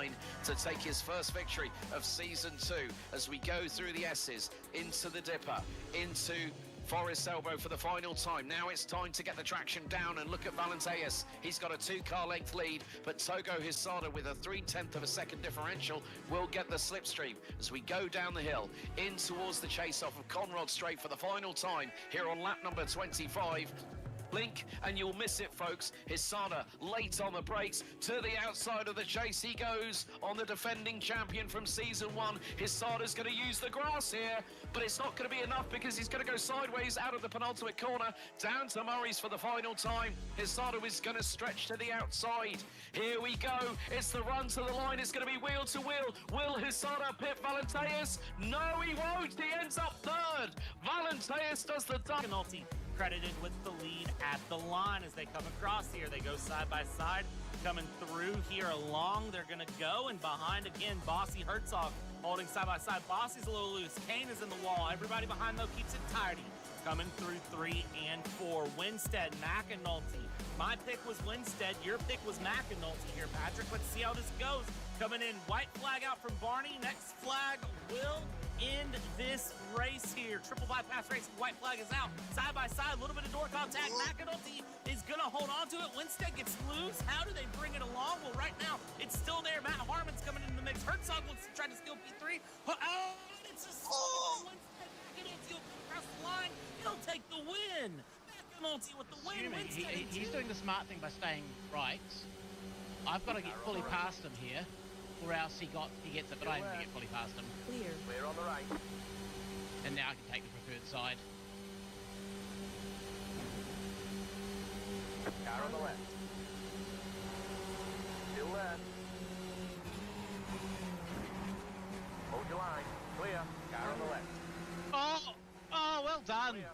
line to take his first victory of season 2 as we go through the S's, into the Dipper, into Forest Elbow for the final time. Now it's time to get the traction down and look at Valenteus. He's got a 2-car length lead, but Togo Hisada with a 3/10 of a second differential will get the slipstream as we go down the hill in towards the chase off of Conrod Straight for the final time here on lap number 25. Blink and you'll miss it, folks. Hisada late on the brakes to the outside of the chase. He goes on the defending champion from season 1. Hisada's going to use the grass here, but it's not going to be enough because he's going to go sideways out of the penultimate corner down to Murray's for the final time. Hisada is going to stretch to the outside. Here we go. It's the run to the line. It's going to be wheel to wheel. Will Hisada pit Valenteus? No, he won't. He ends up third. Valenteus does the McAnulty credited with the lead at the line as they come across here. They go side by side, coming through here along. They're going to go, and behind again, Bossy Herzog holding side by side. Bossy's a little loose. Kane is in the wall. Everybody behind, though, keeps it tidy. Coming through 3 and 4. Winstead, McAnulty. My pick was Winstead. Your pick was McAnulty here, Patrick. Let's see how this goes. Coming in, white flag out from Barney. Next flag will end this race here. Triple bypass racing, white flag is out. Side by side, a little bit of door contact. McAnulty is gonna hold on to it. Winstead gets loose. How do they bring it along? Well, right now, it's still there. Matt Harmon's coming into the mix. Herzog looks to try to steal P3. Oh, it's a Winstead. McAnulty will come across the line. He'll take the win. McAnulty with the win. He's doing the smart thing by staying right. I've got to get fully past him here, or else he gets it, but I ain't going to get fully past him. Clear on the right. And now I can take the preferred side. Car on the left. Still there. Hold your line. Clear. Car on the left. Oh, well done. Clear.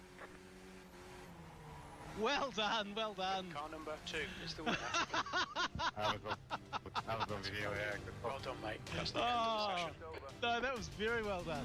Well done, well done. Car number 2 is the winner. Have a good video, yeah. Good Well done, mate. That's the end of the session. Over. No, that was very well done.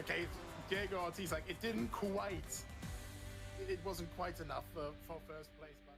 okay, Diego Ortiz, like, it didn't quite, it wasn't quite enough for first place, but.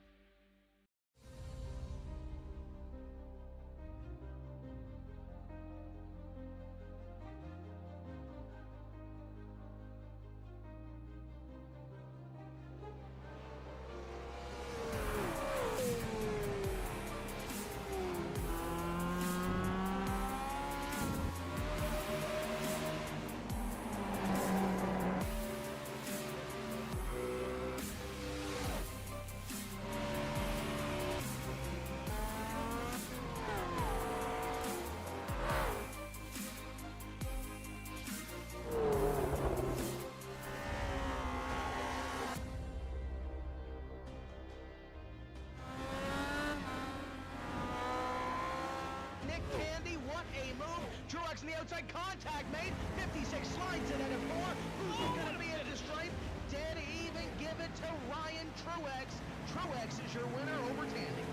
Candy, what a move! Truex in the outside, contact made. 56 slides it at a 4. Who's gonna be at the stripe? Dead even, give it to Ryan Truex. Truex is your winner over Tandy.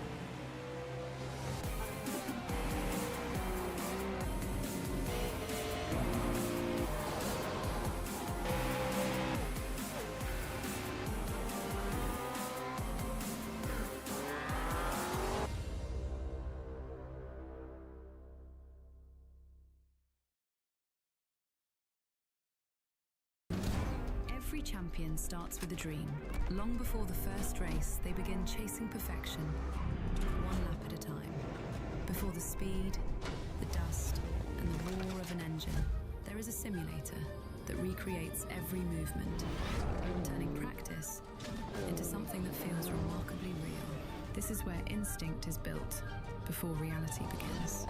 Every champion starts with a dream. Long before the first race, they begin chasing perfection, one lap at a time. Before the speed, the dust, and the roar of an engine, there is a simulator that recreates every movement, turning practice into something that feels remarkably real. This is where instinct is built before reality begins.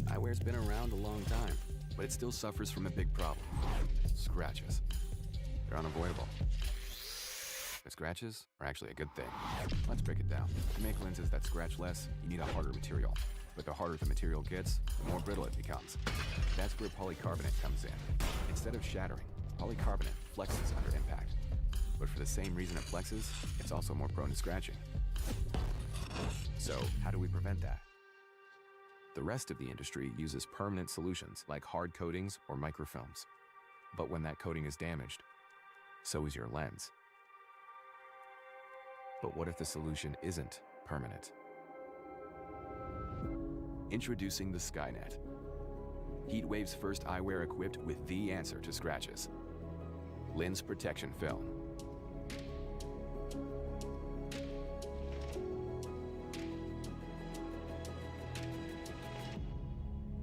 Eyewear's been around a long time, but it still suffers from a big problem. Scratches. They're unavoidable. The scratches are actually a good thing. Let's break it down. To make lenses that scratch less, you need a harder material. But the harder the material gets, the more brittle it becomes. That's where polycarbonate comes in. Instead of shattering, polycarbonate flexes under impact. But for the same reason it flexes, it's also more prone to scratching. So, how do we prevent that? The rest of the industry uses permanent solutions like hard coatings or microfilms. But when that coating is damaged, so is your lens. But what if the solution isn't permanent? Introducing the Skynet. Heatwave's first eyewear equipped with the answer to scratches. Lens protection film.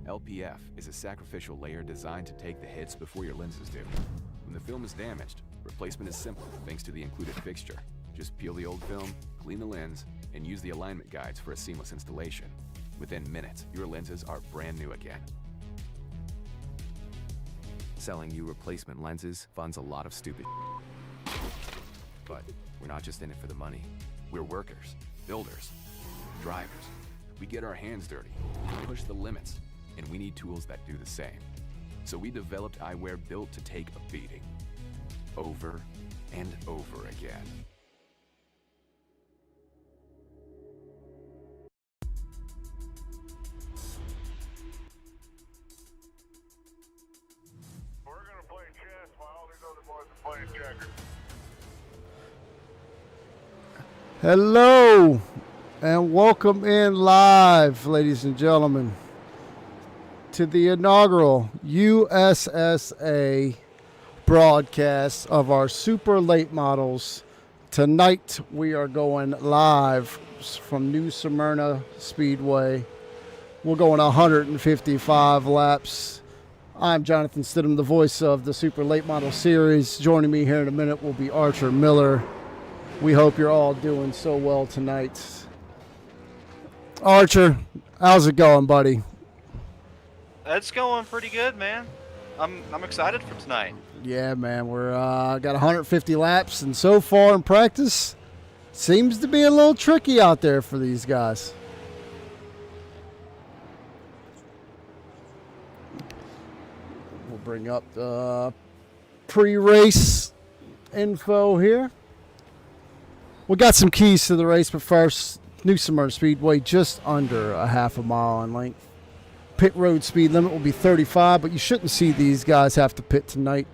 LPF is a sacrificial layer designed to take the hits before your lenses do. When the film is damaged, replacement is simple thanks to the included fixture. Just peel the old film, clean the lens, and use the alignment guides for a seamless installation. Within minutes, your lenses are brand new again. Selling you replacement lenses funds a lot of stupid But we're not just in it for the money. We're workers, builders, drivers. We get our hands dirty, push the limits, and we need tools that do the same. So we developed eyewear built to take a beating. Over and over again. We're gonna play chess while all these other boys are playing checkers. Hello and welcome in live, ladies and gentlemen, to the inaugural USSA broadcast of our super late models. Tonight we are going live from New Smyrna Speedway. We're going 155 laps. I'm Jonathan Stidham, the voice of the super late model series. Joining me here in a minute will be Archer Miller. We hope you're all doing so well tonight. Archer, How's it going, buddy? It's going pretty good, man. I'm excited for tonight. Yeah, man. We're got 150 laps, and so far in practice, seems to be a little tricky out there for these guys. We'll bring up the pre-race info here. We got some keys to the race, but first, New Smyrna Speedway just under a half a mile in length. Pit road speed limit will be 35, but you shouldn't see these guys have to pit tonight,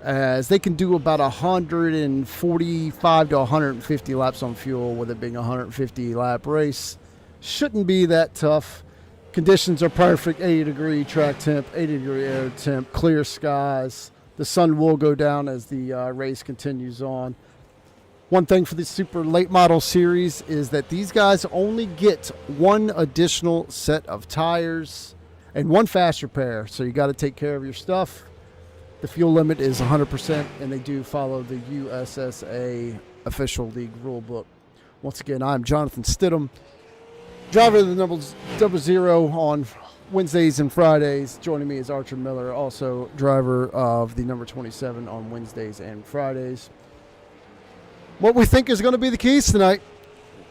as they can do about 145 to 150 laps on fuel, with it being a 150 lap race. Shouldn't be that tough. Conditions are perfect. 80-degree track temp, 80-degree air temp, clear skies. The sun will go down as the race continues on. One thing for the super late model series is that these guys only get one additional set of tires and one faster pair, so you got to take care of your stuff. The fuel limit is 100%, and they do follow the USSA official league rule book. Once again, I'm Jonathan Stidham, driver of the number 00 on Wednesdays and Fridays. Joining me is Archer Miller, also driver of the number 27 on Wednesdays and Fridays. What we think is going to be the keys tonight,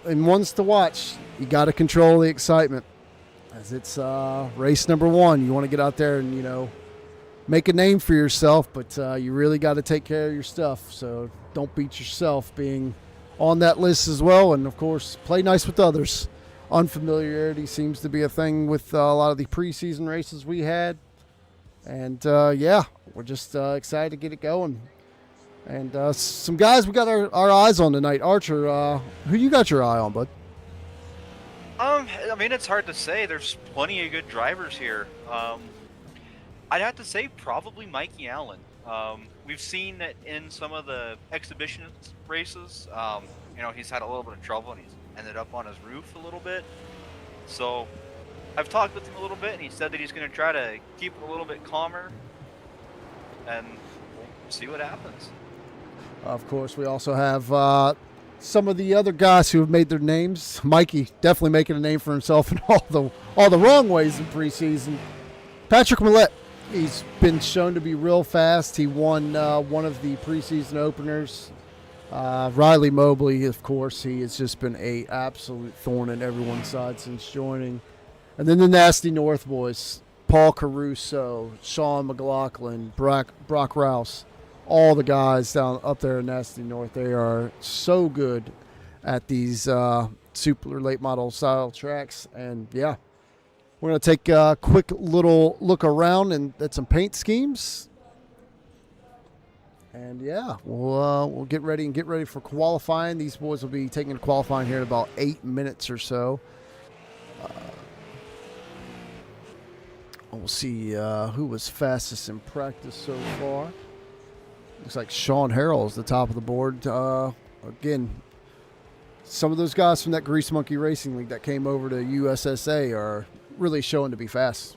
and ones to watch, you got to control the excitement, as it's race number 1. You want to get out there and, make a name for yourself, but you really got to take care of your stuff. So don't beat yourself being on that list as well. And, of course, play nice with others. Unfamiliarity seems to be a thing with a lot of the preseason races we had. And, yeah, we're just excited to get it going. And some guys we got our eyes on tonight. Archer, who you got your eye on, bud? I mean, it's hard to say. There's plenty of good drivers here. I'd have to say probably Mikey Allen. We've seen that in some of the exhibition races. He's had a little bit of trouble, and he's ended up on his roof a little bit. So I've talked with him a little bit, and he said that he's going to try to keep it a little bit calmer, and we'll see what happens. Of course, we also have some of the other guys who have made their names. Mikey definitely making a name for himself in all the wrong ways in preseason. Patrick Millette, he's been shown to be real fast. He won one of the preseason openers. Riley Mobley, of course, he has just been a absolute thorn in everyone's side since joining. And then the Nasty North boys, Paul Caruso, Sean McLaughlin, Brock Rouse. All the guys down up there in Nasty North, they are so good at these super late model style tracks. And yeah, we're going to take a quick little look around and at some paint schemes. And yeah, we'll get ready for qualifying. These boys will be taking qualifying here in about 8 minutes or so. We'll see who was fastest in practice so far. Looks like Sean Harrell is the top of the board. Again, some of those guys from that Grease Monkey Racing League that came over to USSA are really showing to be fast.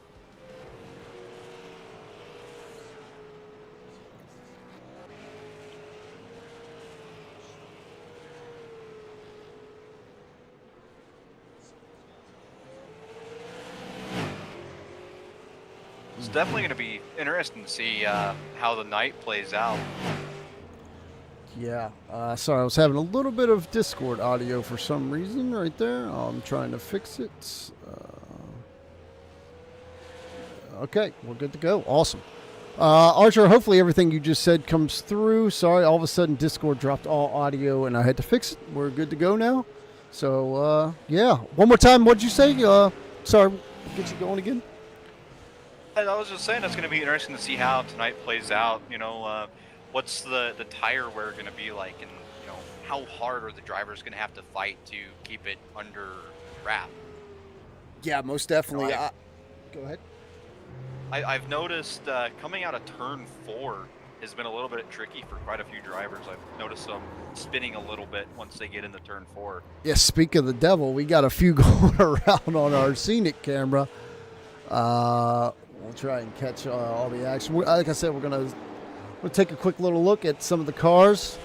It's definitely going to be interesting to see how the night plays out. Yeah. Sorry, I was having a little bit of Discord audio for some reason right there. I'm trying to fix it. Okay, we're good to go. Awesome. Archer, hopefully everything you just said comes through. Sorry, all of a sudden Discord dropped all audio and I had to fix it. We're good to go now. So, yeah. One more time, what'd you say? Sorry, get you going again? I was just saying it's going to be interesting to see how tonight plays out. What's the tire wear going to be like, and how hard are the drivers going to have to fight to keep it under wrap? Yeah, most definitely. Go ahead. I've noticed coming out of turn 4 has been a little bit tricky for quite a few drivers. I've noticed them spinning a little bit once they get into turn 4. Yeah, speak of the devil, we got a few going around on our scenic camera. We'll try and catch all the action. Like I said, we'll take a quick little look at some of the cars.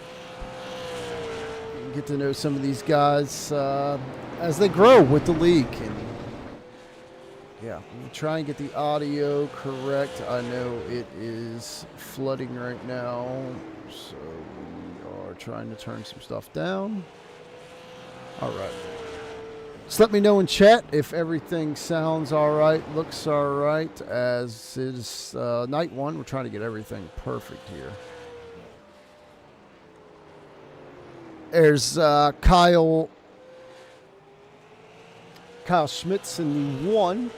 Get to know some of these guys as they grow with the league. And Yeah, we'll try and get the audio correct. I know it is flooding right now, so we are trying to turn some stuff down. All right. Just let me know in chat if everything sounds all right, looks all right, as is night one. We're trying to get everything perfect here. There's Kyle Schmitz in the 1.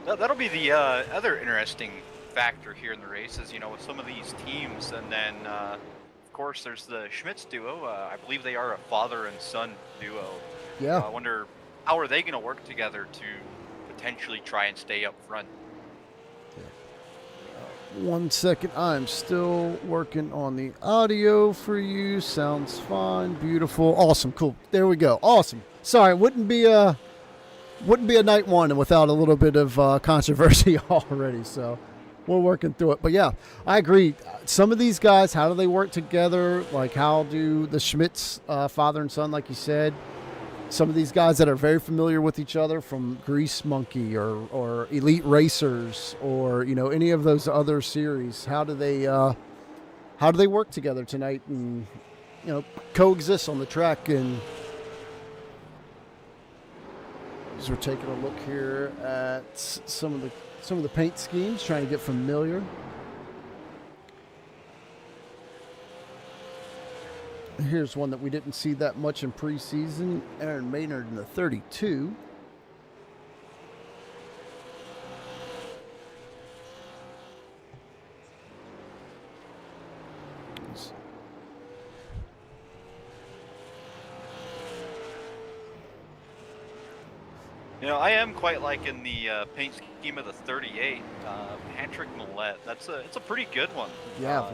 That'll be the other interesting factor here in the race is, with some of these teams. And then, of course, there's the Schmitz duo. I believe they are a father and son duo. Yeah. I wonder, how are they going to work together to potentially try and stay up front? 1 second. I'm still working on the audio for you. Sounds fine. Beautiful. Awesome. Cool. There we go. Awesome. Sorry, wouldn't be a night one without a little bit of controversy already. So we're working through it. But yeah, I agree. Some of these guys, how do they work together? Like, how do the Schmitz father and son, like you said? Some of these guys that are very familiar with each other from Grease Monkey or Elite Racers or any of those other series. How do they work together tonight and coexist on the track? And as we're taking a look here at some of the paint schemes, trying to get familiar. Here's one that we didn't see that much in preseason. Aaron Maynard in the 32. I am quite liking the paint scheme of the 38. Patrick Millette. It's a pretty good one. Yeah.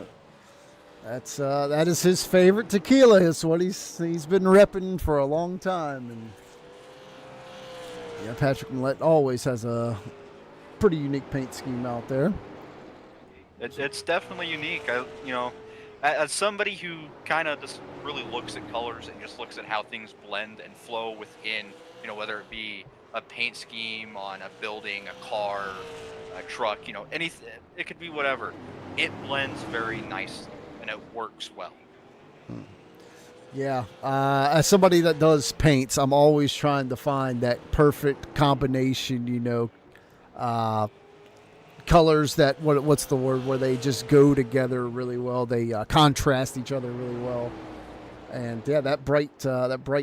That is his favorite tequila. It's what he's been repping for a long time, and yeah, Patrick Millette always has a pretty unique paint scheme out there. It's definitely unique. As somebody who kind of just really looks at colors and just looks at how things blend and flow within, whether it be a paint scheme on a building, a car, a truck, anything. It could be whatever. It blends very nicely. And it works well. Yeah. As somebody that does paints, I'm always trying to find that perfect combination, colors that, what's the word, where they just go together really well. They contrast each other really well. And yeah, that bright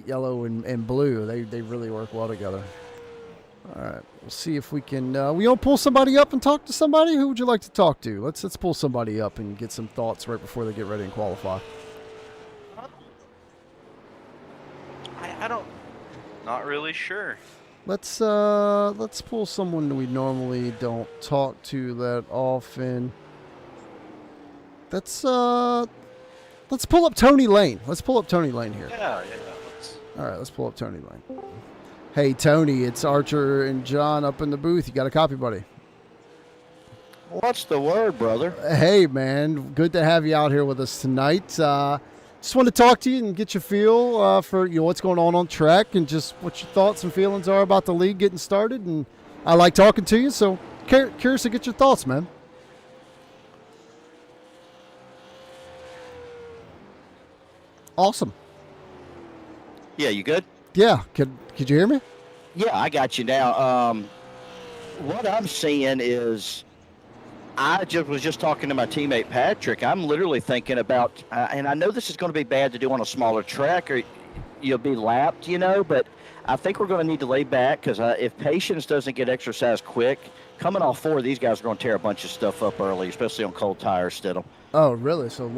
yellow and blue, they really work well together. All right, we'll see if we can. We'll pull somebody up and talk to somebody. Who would you like to talk to? Let's pull somebody up and get some thoughts right before they get ready and qualify. I don't. Not really sure. Let's pull someone we normally don't talk to that often. Let's pull up Tony Lane. Let's pull up Tony Lane here. Yeah. All right, let's pull up Tony Lane. Hey, Tony, it's Archer and John up in the booth. You got a copy, buddy? What's the word, brother? Hey, man. Good to have you out here with us tonight. Just want to talk to you and get your feel for what's going on track and just what your thoughts and feelings are about the league getting started. And I like talking to you, so curious to get your thoughts, man. Awesome. Yeah, you good? Yeah. Could you hear me? Yeah, I got you now. What I'm seeing is I was just talking to my teammate Patrick. I'm literally thinking about, and I know this is going to be bad to do on a smaller track or you'll be lapped, but I think we're going to need to lay back because if Patience doesn't get exercise quick, coming off 4, these guys are going to tear a bunch of stuff up early, especially on cold tires still. Oh, really? So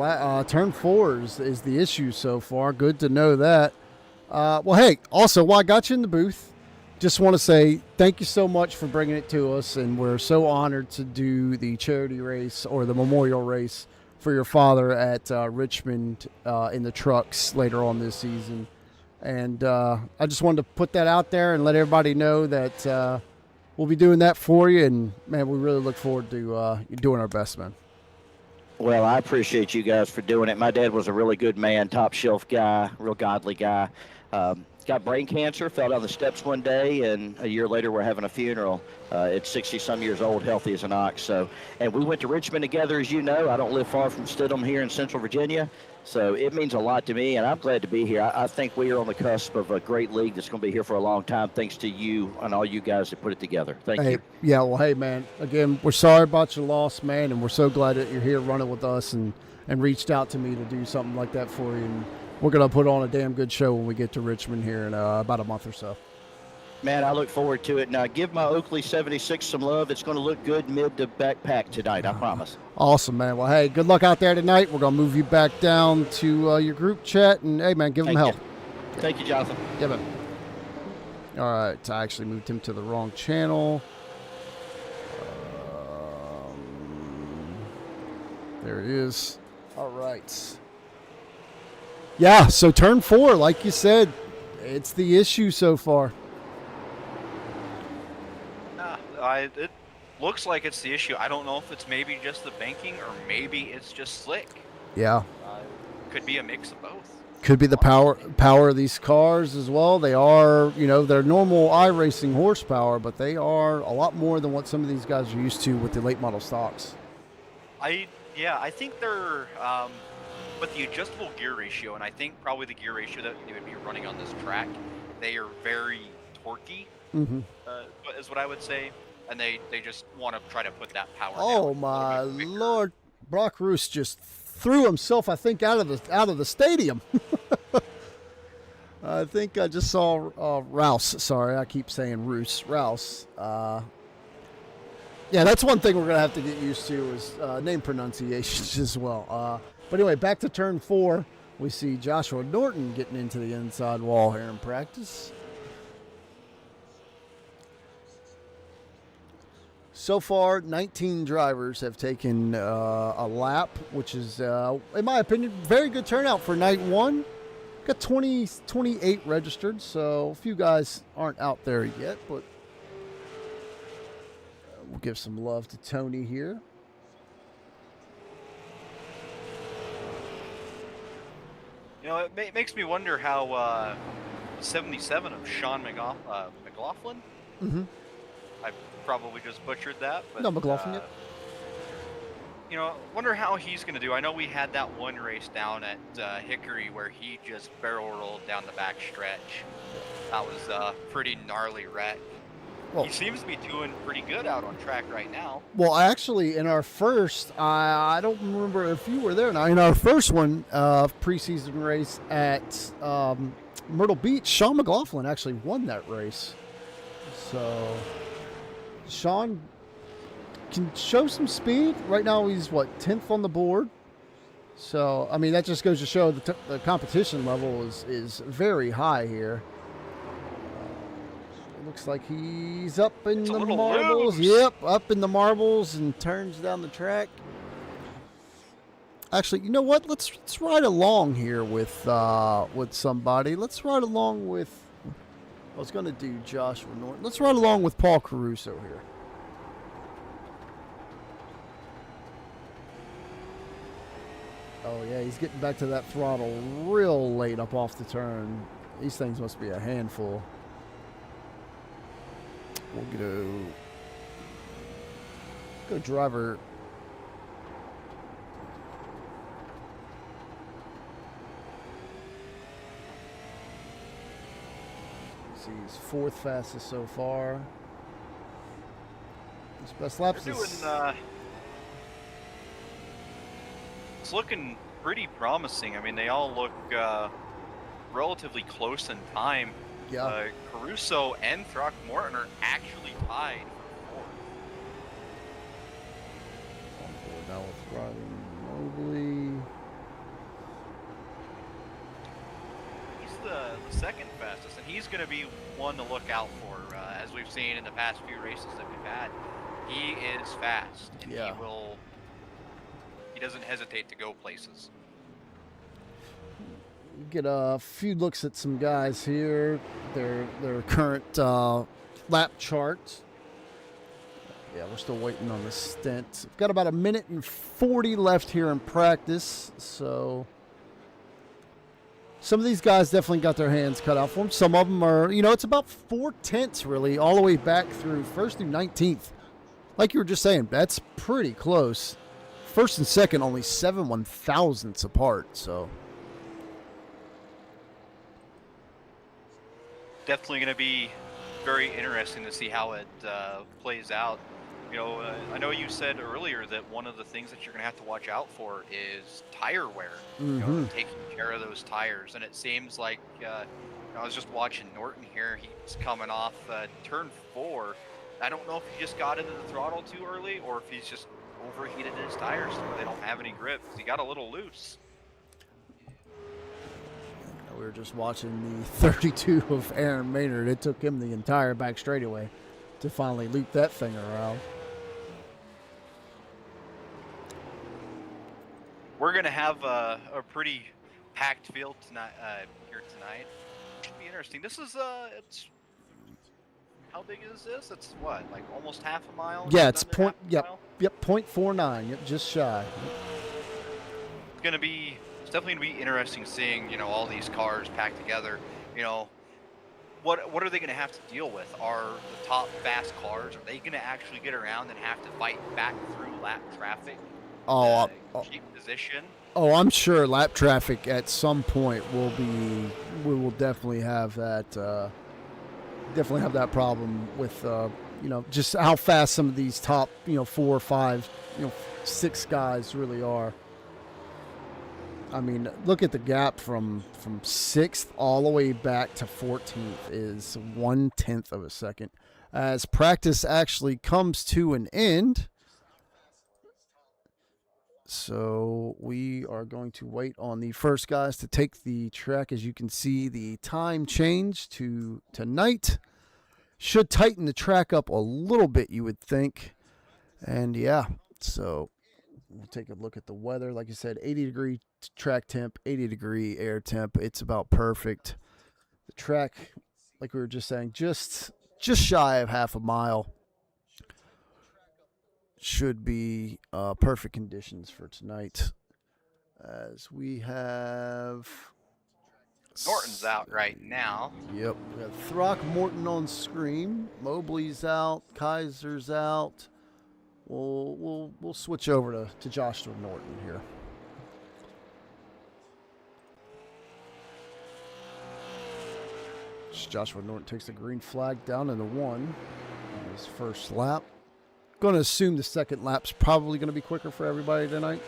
turn 4 is the issue so far. Good to know that. Well, hey, also, while I got you in the booth, just want to say thank you so much for bringing it to us, and we're so honored to do the charity race or the memorial race for your father at Richmond in the trucks later on this season. And I just wanted to put that out there and let everybody know that we'll be doing that for you. And, man, we really look forward to doing our best, man. Well, I appreciate you guys for doing it. My dad was a really good man, top shelf guy, real godly guy. Got brain cancer, fell down the steps one day, and a year later we're having a funeral. At 60-some years old, healthy as an ox. So, and we went to Richmond together, as you know. I don't live far from Stidham here in Central Virginia. So it means a lot to me, and I'm glad to be here. I think we are on the cusp of a great league that's going to be here for a long time, thanks to you and all you guys that put it together. Thank you. Yeah, well, hey, man, again, we're sorry about your loss, man, and we're so glad that you're here running with us and reached out to me to do something like that for you. And we're going to put on a damn good show when we get to Richmond here in about a month or so. Man, I look forward to it. Now, give my Oakley 76 some love. It's going to look good mid to backpack tonight, I promise. Awesome, man. Well, hey, good luck out there tonight. We're going to move you back down to your group chat. And, hey, man, give them help. Thank you, Jonathan. Yeah, man. All right. I actually moved him to the wrong channel. There he is. All right. Yeah, so turn 4, like you said, it's the issue so far. It looks like it's the issue. I don't know if it's maybe just the banking or maybe it's just slick. Yeah. Could be a mix of both. Could be the power of these cars as well. They are, they're normal iRacing horsepower, but they are a lot more than what some of these guys are used to with the late model stocks. I think they're with the adjustable gear ratio, and I think probably the gear ratio that they would be running on this track, they are very torquey, is what I would say. And they just want to try to put that power down. Oh my Lord, Brock Roos just threw himself, I think, out of the stadium. I think I just saw Rouse. Sorry, I keep saying Roos. Rouse. Yeah, that's one thing we're gonna have to get used to is name pronunciations as well. But anyway, back to turn 4. We see Joshua Norton getting into the inside wall here in practice. So far, 19 drivers have taken a lap, which is, in my opinion, very good turnout for night 1. Got 28 registered, so a few guys aren't out there yet, but we'll give some love to Tony here. It makes me wonder how 77 of Sean McLaughlin. I probably just butchered that. But, no, McLaughlin, yep. Wonder how he's going to do. I know we had that one race down at Hickory where he just barrel rolled down the back stretch. That was a pretty gnarly wreck. Well, he seems to be doing pretty good out on track right now. Well, actually, in our first, I don't remember if you were there now. In our first one, preseason race at Myrtle Beach, Sean McLaughlin actually won that race. So Sean can show some speed. Right now, he's 10th on the board. So I mean, that just goes to show the competition level is very high here. Looks like he's up in the marbles. Loose. Yep, up in the marbles and turns down the track. Actually, you know what? Let's ride along here with somebody. Let's ride along with. I was going to do Joshua Norton. Let's ride along with Paul Caruso here. Oh yeah, he's getting back to that throttle real late up off the turn. These things must be a handful. We'll go driver. See, he's 4th fastest so far. His best laps is... It's looking pretty promising. I mean, they all look relatively close in time. Yeah. Caruso and Throckmorton are actually tied for 4th. On board now with Riley Mobley. He's the 2nd fastest, and he's going to be one to look out for, as we've seen in the past few races that we've had. He is fast, and he doesn't hesitate to go places. Get a few looks at some guys here, their current lap charts. Yeah, we're still waiting on the stint. We've got about 1:40 left here in practice, so some of these guys definitely got their hands cut out for them. Some of them are, it's about 4/10 really, all the way back through first through 19th. Like you were just saying, that's pretty close. First and second only 7/1000ths apart, so. Definitely going to be very interesting to see how it plays out. I know you said earlier that one of the things that you're going to have to watch out for is tire wear. Taking care of those tires. And it seems like, I was just watching Norton here. He's coming off turn 4. I don't know if he just got into the throttle too early or if he's just overheated his tires where they don't have any grip. He got a little loose. We were just watching the 32 of Aaron Maynard. It took him the entire back straightaway to finally loop that thing around. We're going to have a pretty packed field tonight. Here tonight. Should be interesting. This is it's how big is this? It's what, like almost half a mile? Yeah, it's point. Yep, 0.49. Yep, just shy. It's definitely going to be interesting seeing all these cars packed together. What are they going to have to deal with? Are the top fast cars? Are they going to actually get around and have to fight back through lap traffic? Keep position. Oh, I'm sure lap traffic at some point we will definitely have that problem with just how fast some of these top 4, 5, 6 guys really are. I mean, look at the gap from 6th all the way back to 14th is 1/10 of a second. As practice actually comes to an end, so we are going to wait on the first guys to take the track. As you can see, the time change to tonight should tighten the track up a little bit, you would think. And yeah, so we'll take a look at the weather. Like I said, 80-degree track temp, 80-degree air temp. It's about perfect. The track, like we were just saying, just shy of half a mile. Should be perfect conditions for tonight. As we have Norton's out right now. Yep, we have Throckmorton on screen. Mobley's out. Kaiser's out. We'll switch over to Joshua Norton here. Joshua Norton takes the green flag down in the 1 on his first lap. Going to assume the second lap's probably going to be quicker for everybody tonight.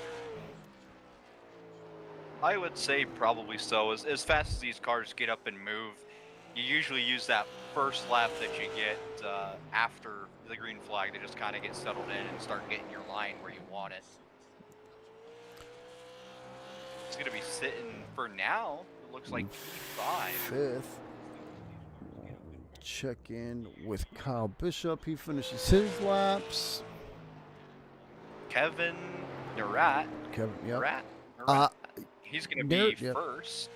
I would say probably so. As fast as these cars get up and move, you usually use that first lap that you get after the green flag to just kind of get settled in and start getting your line where you want it. It's going to be sitting for now. It looks like 5. 5th. Check in with Kyle Bishop. He finishes his laps. Kevin Nerat. Yep. He's going to be first.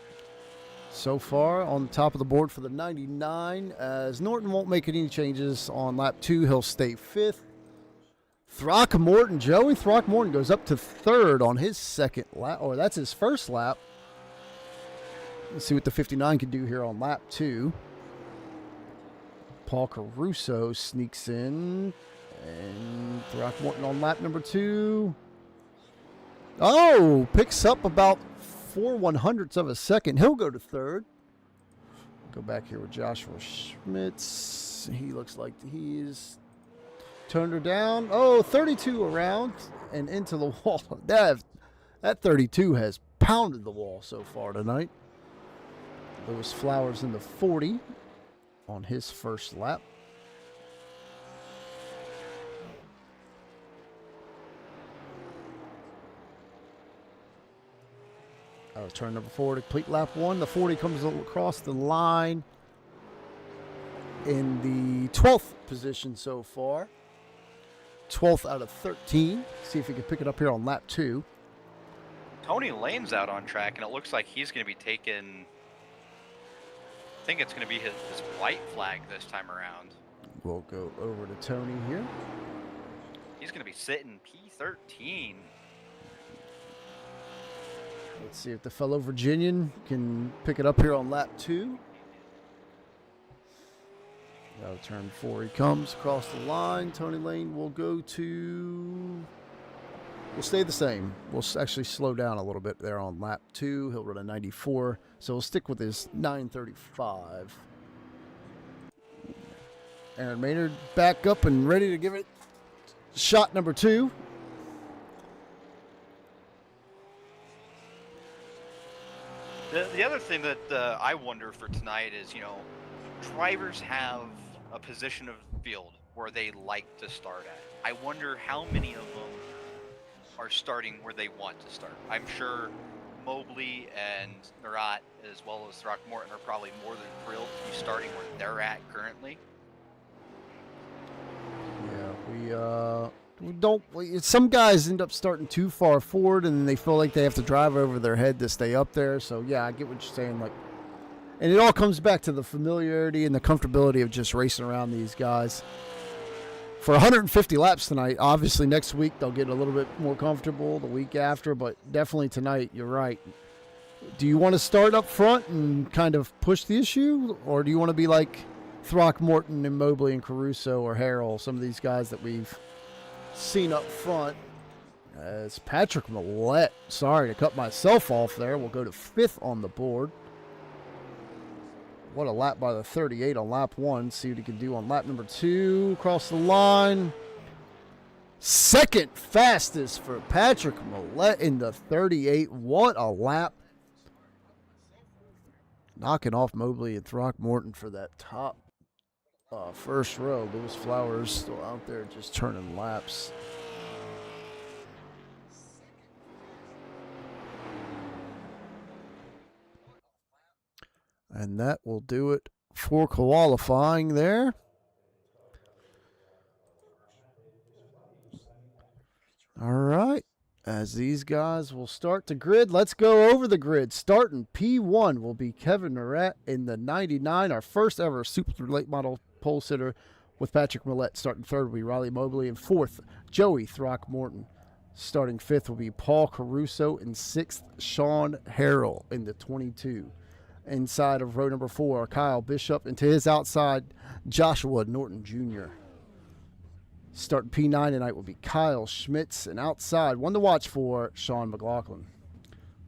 So far on the top of the board for the 99, as Norton won't make any changes on lap 2. He'll stay 5th. Joey Throckmorton goes up to 3rd on his second lap, or that's his first lap. Let's see what the 59 can do here on lap 2. Paul Caruso sneaks in, and Throckmorton on lap number 2. Oh, picks up about 4/100ths of a second. He'll go to 3rd. Go back here with Joshua Schmitz. He looks like he's turned her down. Oh, 32 around and into the wall. That 32 has pounded the wall so far tonight. Lewis Flowers in the 40 on his first lap. Turn number 4 to complete lap 1. The 40 comes across the line in the 12th position so far. 12th out of 13. See if he can pick it up here on lap 2. Tony Lane's out on track, and it looks like he's going to be taking, I think it's going to be his white flag this time around. We'll go over to Tony here. He's going to be sitting P13. Let's see if the fellow Virginian can pick it up here on lap 2. Out of turn 4 he comes across the line. Tony Lane will go to... We'll stay the same. We'll actually slow down a little bit there on lap 2. He'll run a 94, so we'll stick with his 9:35. Aaron Maynard back up and ready to give it shot number 2. The other thing that I wonder for tonight is, drivers have a position of the field where they like to start at. I wonder how many of them are starting where they want to start. I'm sure Mobley and Murat, as well as Throckmorton, are probably more than thrilled to be starting where they're at currently. Yeah, we don't. Some guys end up starting too far forward, and then they feel like they have to drive over their head to stay up there. So yeah, I get what you're saying. And it all comes back to the familiarity and the comfortability of just racing around these guys. For 150 laps tonight, obviously next week they'll get a little bit more comfortable, the week after, but definitely tonight, you're right. Do you want to start up front and kind of push the issue, or do you want to be like Throckmorton and Mobley and Caruso or Harrell, some of these guys that we've seen up front? As Patrick Millette, sorry to cut myself off there, will go to 5th on the board. What a lap by the 38 on lap 1. See what he can do on lap number 2. Across the line. Second fastest for Patrick Millette in the 38. What a lap. Knocking off Mobley and Throckmorton for that top first row. Lewis Flowers still out there just turning laps. And that will do it for qualifying there. All right. As these guys will start the grid, let's go over the grid. Starting P1 will be Kevin Murat in the 99, our first ever super late model pole sitter with Patrick Millette. Starting 3rd will be Riley Mobley, and 4th, Joey Throckmorton. Starting 5th will be Paul Caruso, and 6th, Sean Harrell in the 22. Inside of row number 4 are Kyle Bishop, and to his outside, Joshua Norton Jr. Starting P9 tonight will be Kyle Schmitz, and outside, one to watch for, Sean McLaughlin.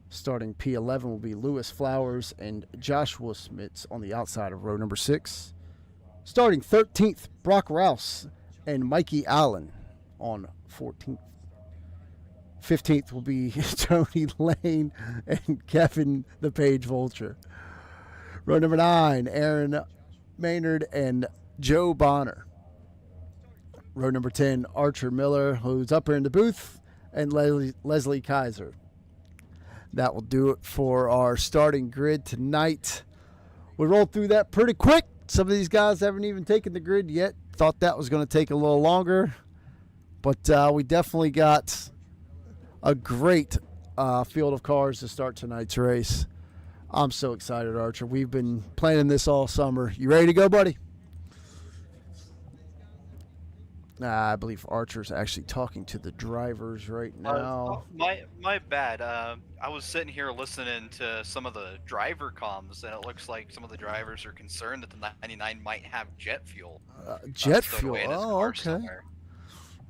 Starting P11 will be Lewis Flowers and Joshua Schmitz on the outside of row number 6. Starting 13th, Brock Rouse and Mikey Allen on 14th. 15th will be Tony Lane and Kevin the Page Vulture. Row number 9, Aaron Maynard and Joe Bonner. Row number 10, Archer Miller, who's up here in the booth, and Leslie Kaiser. That will do it for our starting grid tonight. We rolled through that pretty quick. Some of these guys haven't even taken the grid yet. Thought that was going to take a little longer. But we definitely got a great field of cars to start tonight's race. I'm so excited, Archer. We've been planning this all summer. You ready to go, buddy? I believe Archer's actually talking to the drivers right now. My bad. I was sitting here listening to some of the driver comms, and it looks like some of the drivers are concerned that the 99 might have jet fuel. Jet fuel? Oh, okay. Somewhere.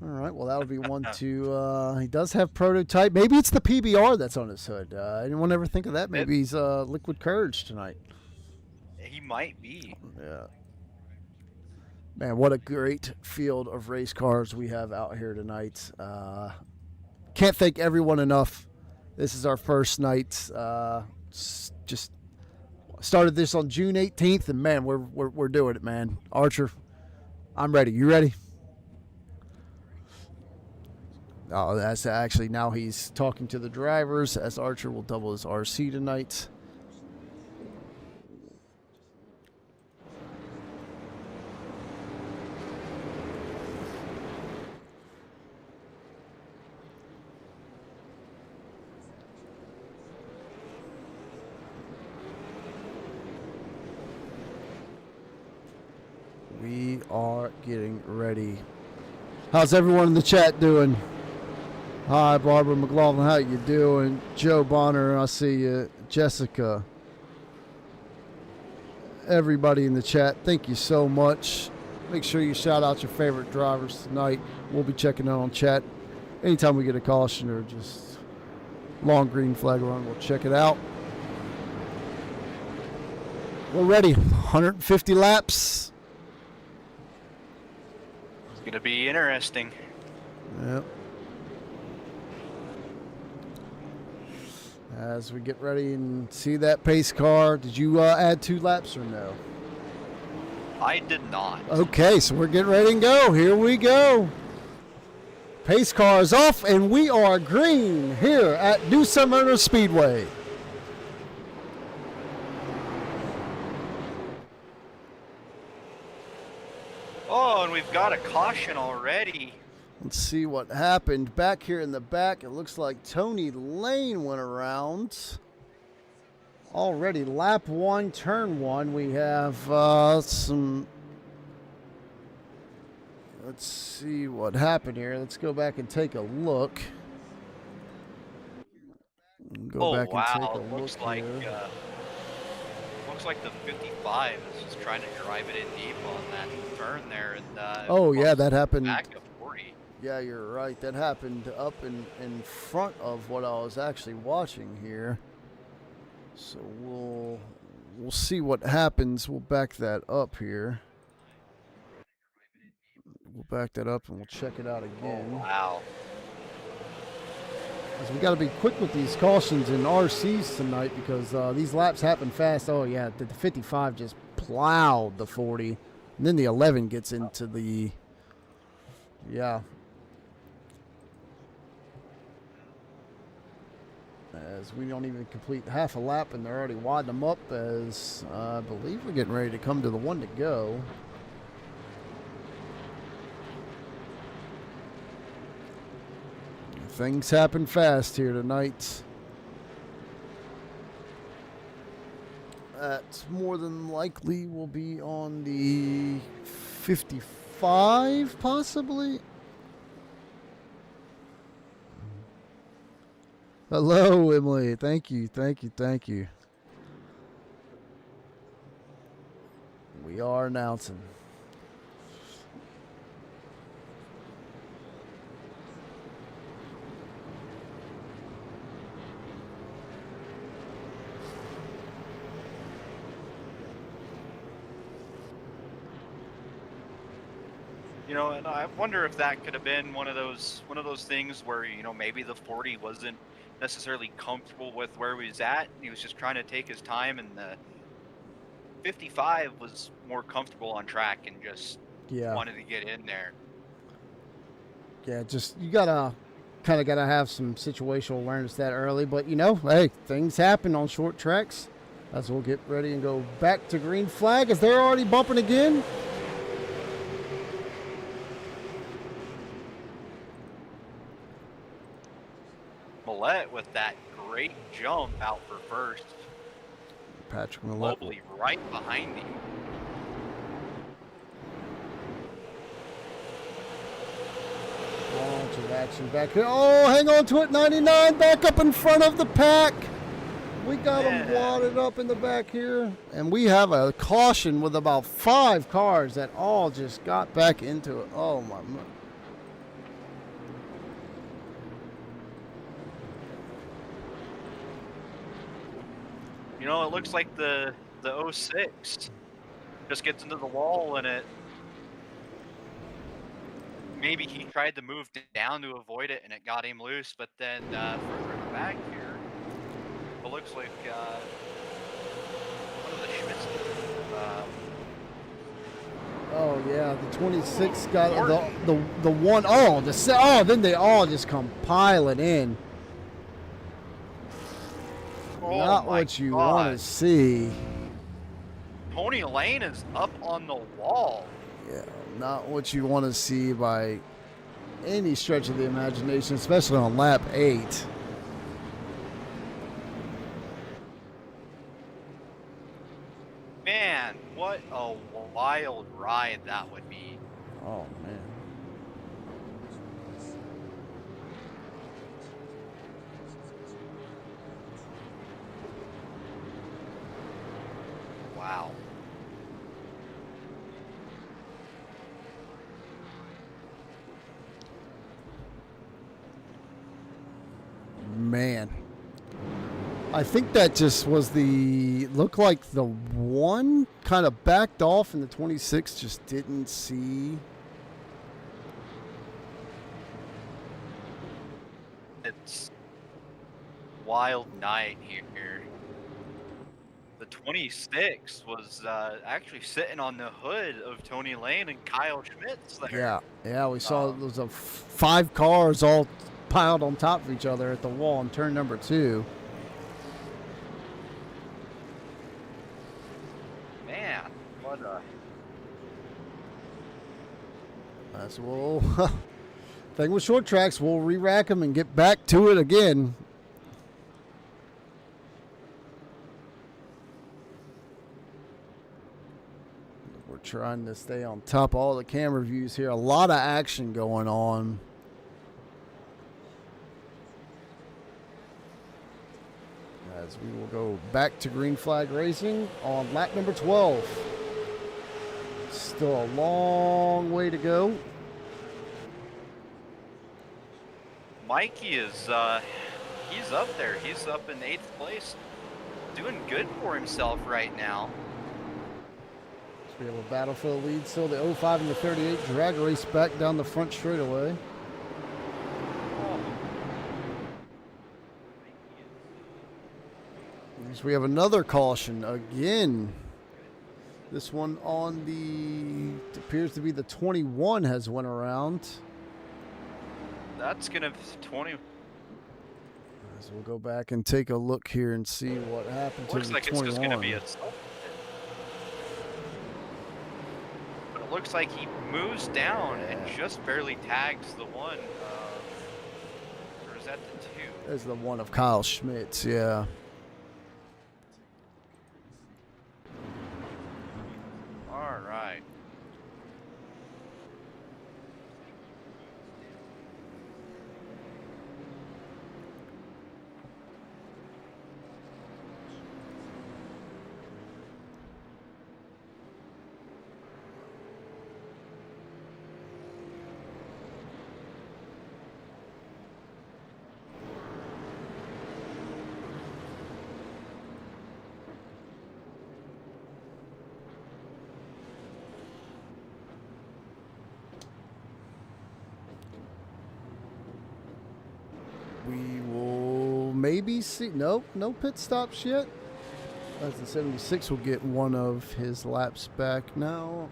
All right, well, that would be one to... he does have prototype. Maybe it's the PBR that's on his hood. Anyone ever think of that? Maybe he's Liquid Courage tonight. He might be. Yeah. Man, what a great field of race cars we have out here tonight. Can't thank everyone enough. This is our first night. Just started this on June 18th, and man, we're doing it, man. Archer, I'm ready. You ready? Oh, that's actually now he's talking to the drivers as Archer will double his RC tonight. We are getting ready How's everyone in the chat doing? Hi, Barbara McLaughlin. How you doing? Joe Bonner, I see you. Jessica. Everybody in the chat, thank you so much. Make sure you shout out your favorite drivers tonight. We'll be checking out on chat anytime we get a caution or just long green flag run. We'll check it out. We're ready. 150 laps. It's going to be interesting. Yep. As we get ready and see that pace car, did you add 2 laps or no? I did not. Okay, so we're getting ready to go. Here we go. Pace car is off, and we are green here at New Smyrna Speedway. Oh, and we've got a caution already. Let's see what happened. Back here in the back, it looks like Tony Lane went around. Already lap 1, turn 1. We have some... Let's see what happened here. Let's go back and take a look. Go back and take a look looks like looks like the 55 is just trying to drive it in deep on that turn there, and oh yeah, that happened. Back of 40. Yeah, you're right. That happened up in front of what I was actually watching here. So we'll see what happens. We'll back that up here. We'll back that up and we'll check it out again. Oh, wow. Because we got to be quick with these cautions in RCs tonight because these laps happen fast. Oh yeah, the 55 just plowed the 40, and then the 11 gets into the As we don't even complete half a lap and they're already wadding them up as I believe we're getting ready to come to the one to go. Things happen fast here tonight. That more than likely will be on the 55 possibly. Hello, Emily. Thank you. We are announcing. You know, and I wonder if that could have been one of those things where, you know, maybe the 40 wasn't necessarily comfortable with where he was at. He was just trying to take his time, and the 55 was more comfortable on track and just wanted to get in there. Yeah, just you gotta have some situational awareness that early. But you know, hey, things happen on short tracks. As we'll get ready and go back to green flag as they're already bumping again. Millette with that great jump out for first. Patrick Millette. Mobley right behind him. Launch of action back here. Oh, hang on to it. 99 back up in front of the pack. We got them wadded up in the back here. And we have a caution with about 5 cars that all just got back into it. Oh, my. You know, it looks like the 06 just gets into the wall, and it maybe he tried to move down to avoid it and it got him loose, but then further in the back here, it looks like one of the Schmitz. Oh yeah, the 26 got the one. Then they all just come piling in. Oh, not what you want to see. Tony Lane is up on the wall. Yeah, not what you want to see by any stretch of the imagination, especially on lap 8. Man, what a wild ride that would be. Oh, man. man. I think that just was looked like the one kind of backed off and the 26 just didn't see. It's wild night here. The 26 was actually sitting on the hood of Tony Lane and Kyle Schmidt's there. Yeah, we saw there was 5 cars all piled on top of each other at the wall in turn number 2. Man, what a... That's thing with short tracks, we'll re-rack them and get back to it again. We're trying to stay on top of all the camera views here. A lot of action going on. As we will go back to green flag racing on lap number 12. Still a long way to go. Mikey is, he's up there. He's up in 8th place. Doing good for himself right now. So we have a battle for the lead still. The 05 and the 38 drag race back down the front straightaway. So we have another caution again. This one on it appears to be the 21 has went around. That's gonna 20. So we'll go back and take a look here and see what happened to the 21. Looks like it's just gonna be a. But it looks like he moves down and just barely tags the one. Or is that the 2? There's the one of Kyle Schmidt's, yeah. All right. We will maybe see. Nope, no pit stops yet. As the 76 will get one of his laps back now.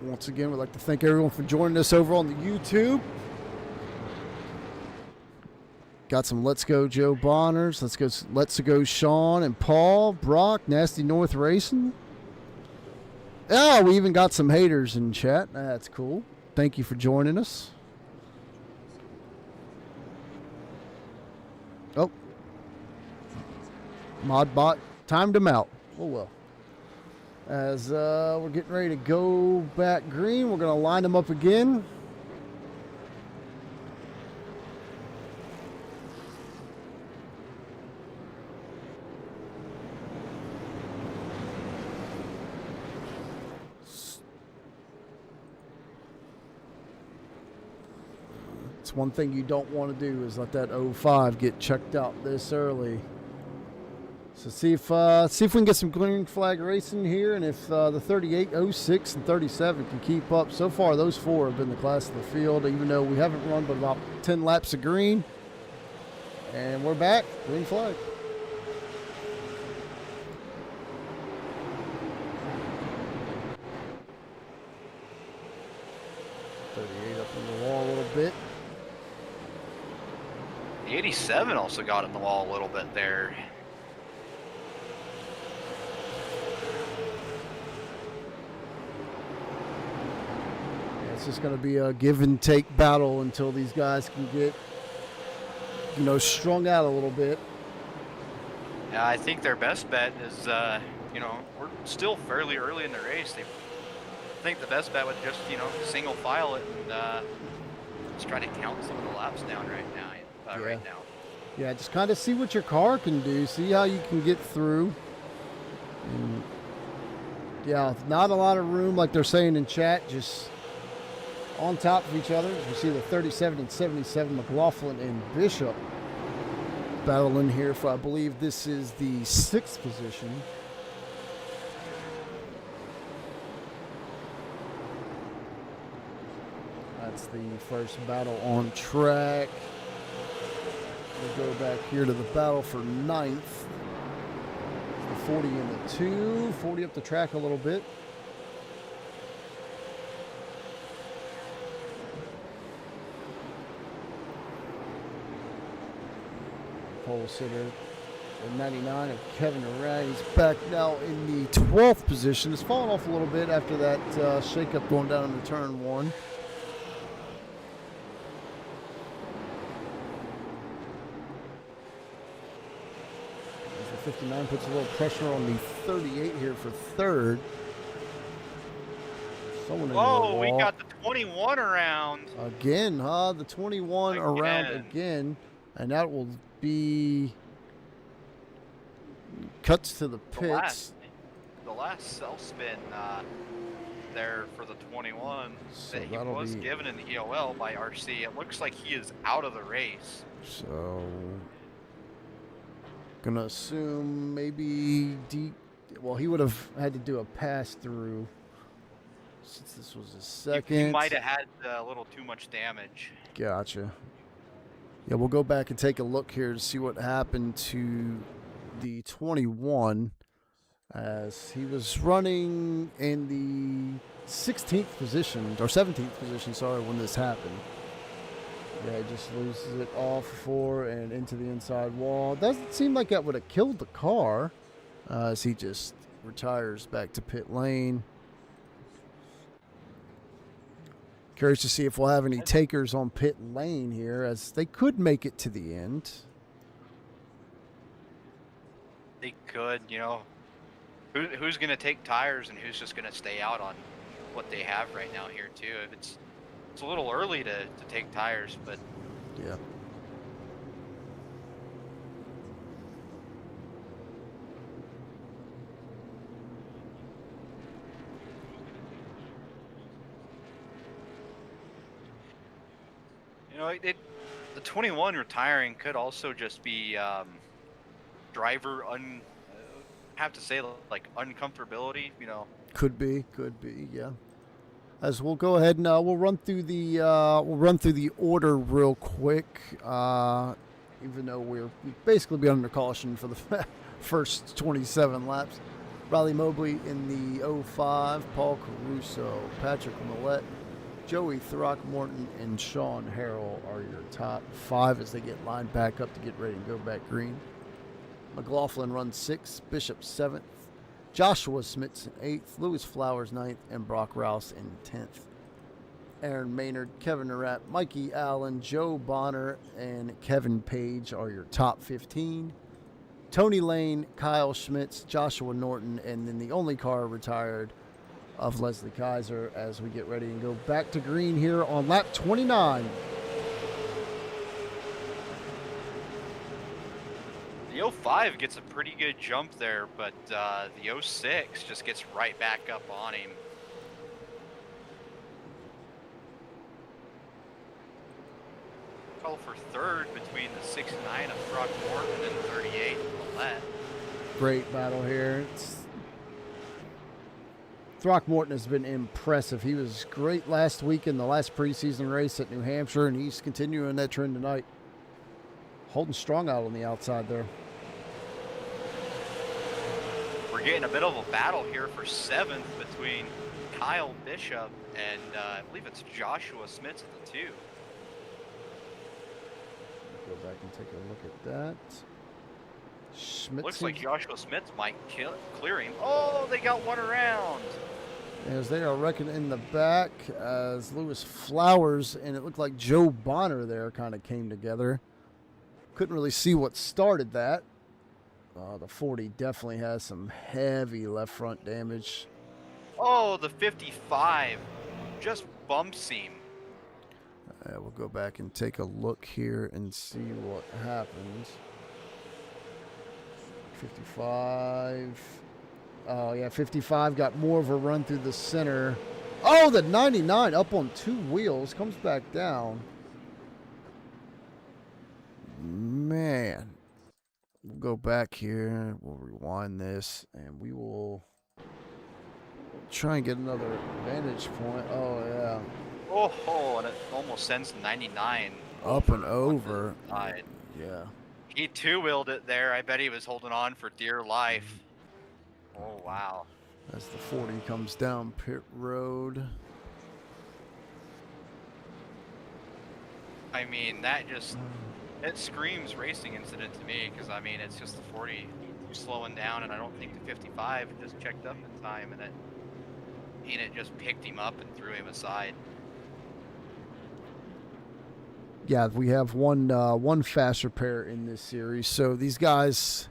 Once again, we'd like to thank everyone for joining us over on the YouTube. Got some Let's Go Joe Bonners. Let's Go Sean and Paul, Brock, Nasty North Racing. Oh, we even got some haters in chat. That's cool. Thank you for joining us. Oh. Modbot timed him out. Oh, well. As we're getting ready to go back green, we're going to line them up again. One thing you don't want to do is let that 05 get checked out this early. So see if we can get some green flag racing here, and if the 38, 06, and 37 can keep up. So far, those 4 have been the class of the field, even though we haven't run but about 10 laps of green. And we're back, green flag. Up in the wall a little bit. 87 also got in the wall a little bit there. Yeah, it's just going to be a give and take battle until these guys can get, strung out a little bit. Yeah, I think their best bet is, we're still fairly early in the race. I think the best bet would just, single file it and just try to count some of the laps down right now. Right now. Yeah, just kind of see what your car can do. See how you can get through. And yeah, not a lot of room, like they're saying in chat. Just on top of each other. We see the 37 and 77 McLaughlin and Bishop battling here for, I believe this is the 6th position. That's the first battle on track. We'll go back here to the battle for 9th. The 40 and the 2. 40 up the track a little bit. Pole sitter, the 99 of Kevin Durant. He's back now in the 12th position. It's fallen off a little bit after that shakeup going down into turn 1. The 59 puts a little pressure on the 38 here for 3rd. Oh, we got the 21 around. Again, huh? The 21 around again. And that will be cuts to the pits. The last self-spin there for the 21 so that he was given in the EOL by RC. It looks like he is out of the race. So, gonna assume maybe well, he would have had to do a pass-through since this was his second. He might have had a little too much damage. Gotcha. Yeah, we'll go back and take a look here to see what happened to the 21 as he was running in the 16th position, or 17th position, sorry, when this happened. Yeah, he just loses it off 4 and into the inside wall. Doesn't seem like that would have killed the car as he just retires back to pit lane. Curious to see if we'll have any takers on pit lane here, as they could make it to the end. They could, you know. Who's going to take tires and who's just going to stay out on what they have right now here too? If it's a little early to take tires, but yeah. You know, the 21 retiring could also just be driver have to say like uncomfortability, you know. Could be, yeah. As we'll go ahead and we'll run through the order real quick. Even though we'll basically be under caution for the first 27 laps. Riley Mobley in the 05, Paul Caruso, Patrick Millette, Joey Throckmorton, and Sean Harrell are your top 5 as they get lined back up to get ready to go back green. McLaughlin runs 6th, Bishop 7th, Joshua Smits in 8th, Lewis Flowers 9th, and Brock Rouse in 10th. Aaron Maynard, Kevin Durant, Mikey Allen, Joe Bonner, and Kevin Page are your top 15. Tony Lane, Kyle Schmitz, Joshua Norton, and then the only car retired of Leslie Kaiser as we get ready and go back to green here on lap 29. The 05 gets a pretty good jump there, but the 06 just gets right back up on him. Call for 3rd between the 6'9" of Throckmorton and 38 of Millette. Great battle here. Throckmorton has been impressive. He was great last week in the last preseason race at New Hampshire, and he's continuing that trend tonight. Holding strong out on the outside there. We're getting a bit of a battle here for 7th between Kyle Bishop and I believe it's Joshua Smits at the 2. Go back and take a look at that. Schmitz looks like Joshua Smits might clear him. Oh, they got one around. As they are wrecking in the back as Lewis Flowers and it looked like Joe Bonner there kind of came together. Couldn't really see what started that. The 40 definitely has some heavy left front damage. Oh, the 55 just bumps him. We'll go back and take a look here and see what happened. 55. Oh, yeah, 55 got more of a run through the center Oh, the 99 up on 2 wheels comes back down. Man. We'll go back here. We'll rewind this, and we will try and get another vantage point. Oh, yeah. Oh, and it almost sends 99 Up and over. Side. Yeah. He two-wheeled it there. I bet he was holding on for dear life. Oh, wow. As the 40 comes down pit road. I mean, that just... It screams racing incident to me, because, I mean, it's just the 40 slowing down, and I don't think the 55 just checked up in time, and it just picked him up and threw him aside. Yeah, we have one fast repair in this series, so these guys,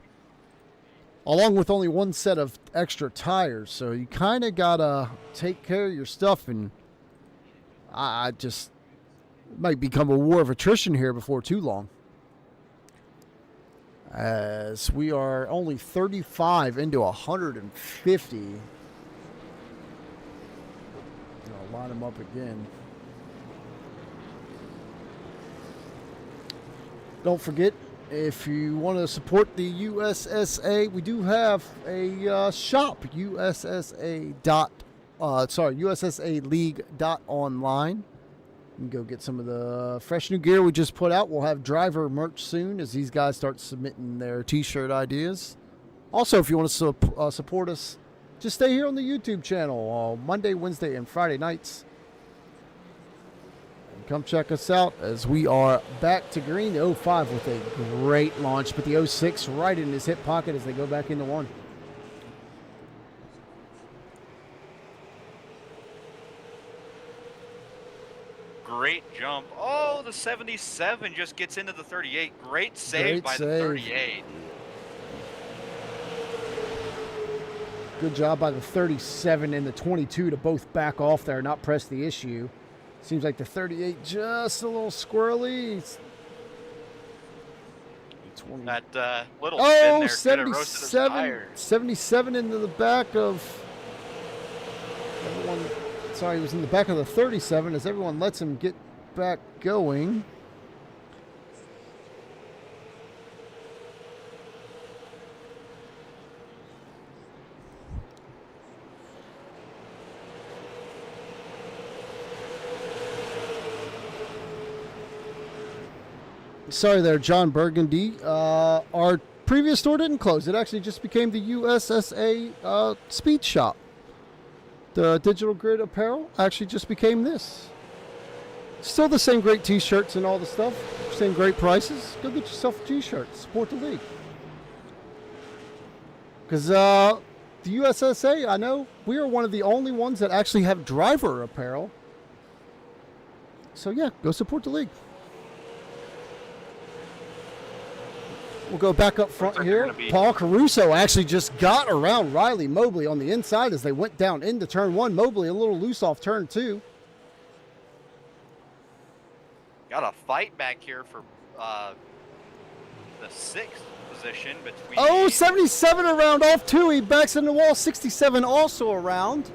along with only one set of extra tires, so you kind of gotta take care of your stuff, and I just might become a war of attrition here before too long, as we are only 35 into 150. I'll line them up again. Don't forget, if you want to support the USSA, we do have a shop, USSA.online. You can go get some of the fresh new gear we just put out. We'll have driver merch soon as these guys start submitting their t-shirt ideas. Also, if you want to support us, just stay here on the YouTube channel Monday, Wednesday, and Friday nights. Come check us out as we are back to green. The 05 with a great launch, but the 06 right in his hip pocket as they go back into one. Great jump. Oh, the 77 just gets into the 38. Great save by the 38. Good job by the 37 and the 22 to both back off there, not press the issue. Seems like the 38 just a little squirrely. That little spin there 77, 77 into the back of everyone. Sorry, he was in the back of the 37 as everyone lets him get back going. Sorry there, John Burgundy. Our previous store didn't close. It actually just became the USSA Speed Shop. The digital grid apparel actually just became this. Still the same great t-shirts and all the stuff. Same great prices. Go get yourself a t-shirt. Support the league. Because the USSA, I know, we are one of the only ones that actually have driver apparel. So yeah, go support the league. We'll go back up front here. Paul Caruso actually just got around Riley Mobley on the inside as they went down into turn one. Mobley a little loose off turn two. Got a fight back here for the 6th position between... Oh, 77 around off two. He backs in the wall. 67 also around.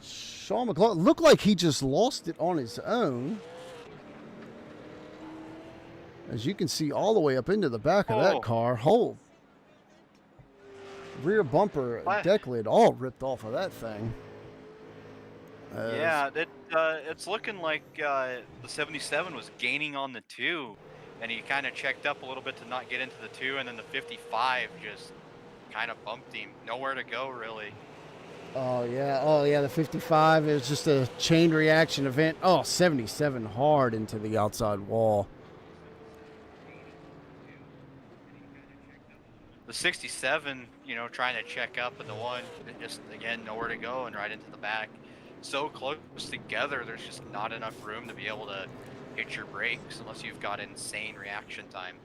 Sean McLaughlin looked like he just lost it on his own. As you can see all the way up into the back of that car. Whole rear bumper, deck lid, all ripped off of that thing. Yeah, it's looking like the 77 was gaining on the 2, and he kind of checked up a little bit to not get into the 2, and then the 55 just kind of bumped him. Nowhere to go, really. Oh, yeah, the 55 is just a chain reaction event. Oh, 77 hard into the outside wall. The 67, you know, trying to check up at the 1, just, again, nowhere to go and right into the back. So close together, there's just not enough room to be able to hit your brakes unless you've got insane reaction time.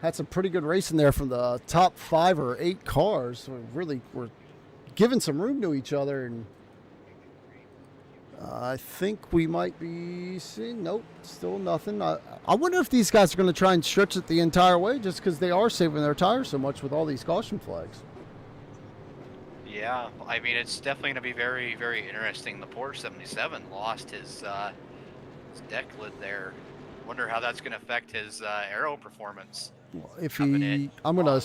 Had some pretty good racing there from the top 5 or 8 cars. We really were giving some room to each other, and I think we might be seeing. Nope, still nothing. I wonder if these guys are going to try and stretch it the entire way just because they are saving their tires so much with all these caution flags. Yeah, I mean, it's definitely going to be very, very interesting. The Porsche 77 lost his deck lid there. Wonder how that's going to affect his aero performance. Well, if he, I'm gonna